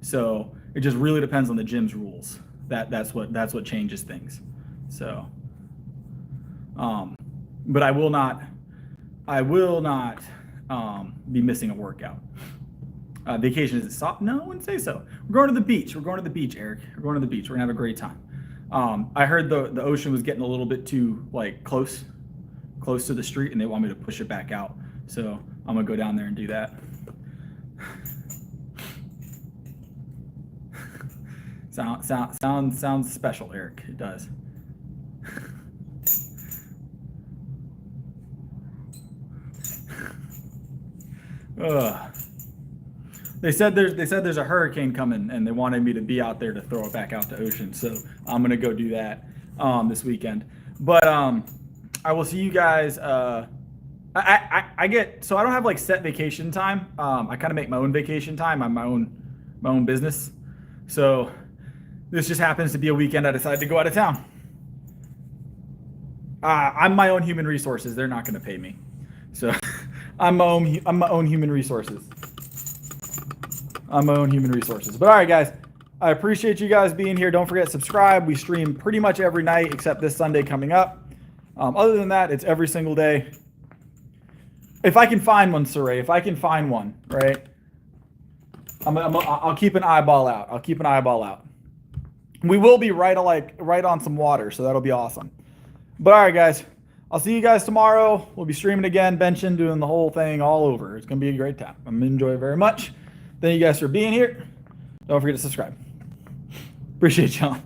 So it just really depends on the gym's rules. That's what changes things. So, but I will not be missing a workout. Vacation is stop? No, I wouldn't say so. We're going to the beach. Eric. We're going to the beach. We're gonna have a great time. I heard the ocean was getting a little bit too close to the street, and they want me to push it back out. So I'm gonna go down there and do that. Sounds special, Eric. It does. They said there's a hurricane coming, and they wanted me to be out there to throw it back out to ocean. So I'm gonna go do that this weekend. But I will see you guys. I don't have like set vacation time. I kind of make my own vacation time. I'm my own business. So this just happens to be a weekend I decided to go out of town. I'm my own human resources. They're not going to pay me. So I'm my own human resources. But all right, guys, I appreciate you guys being here. Don't forget to subscribe. We stream pretty much every night except this Sunday coming up. Other than that, it's every single day. If I can find one, Saray, right? I'll keep an eyeball out. We will be right on some water, so that'll be awesome. But all right, guys, I'll see you guys tomorrow. We'll be streaming again, benching, doing the whole thing all over. It's going to be a great time. I'm going to enjoy it very much. Thank you guys for being here. Don't forget to subscribe. Appreciate y'all.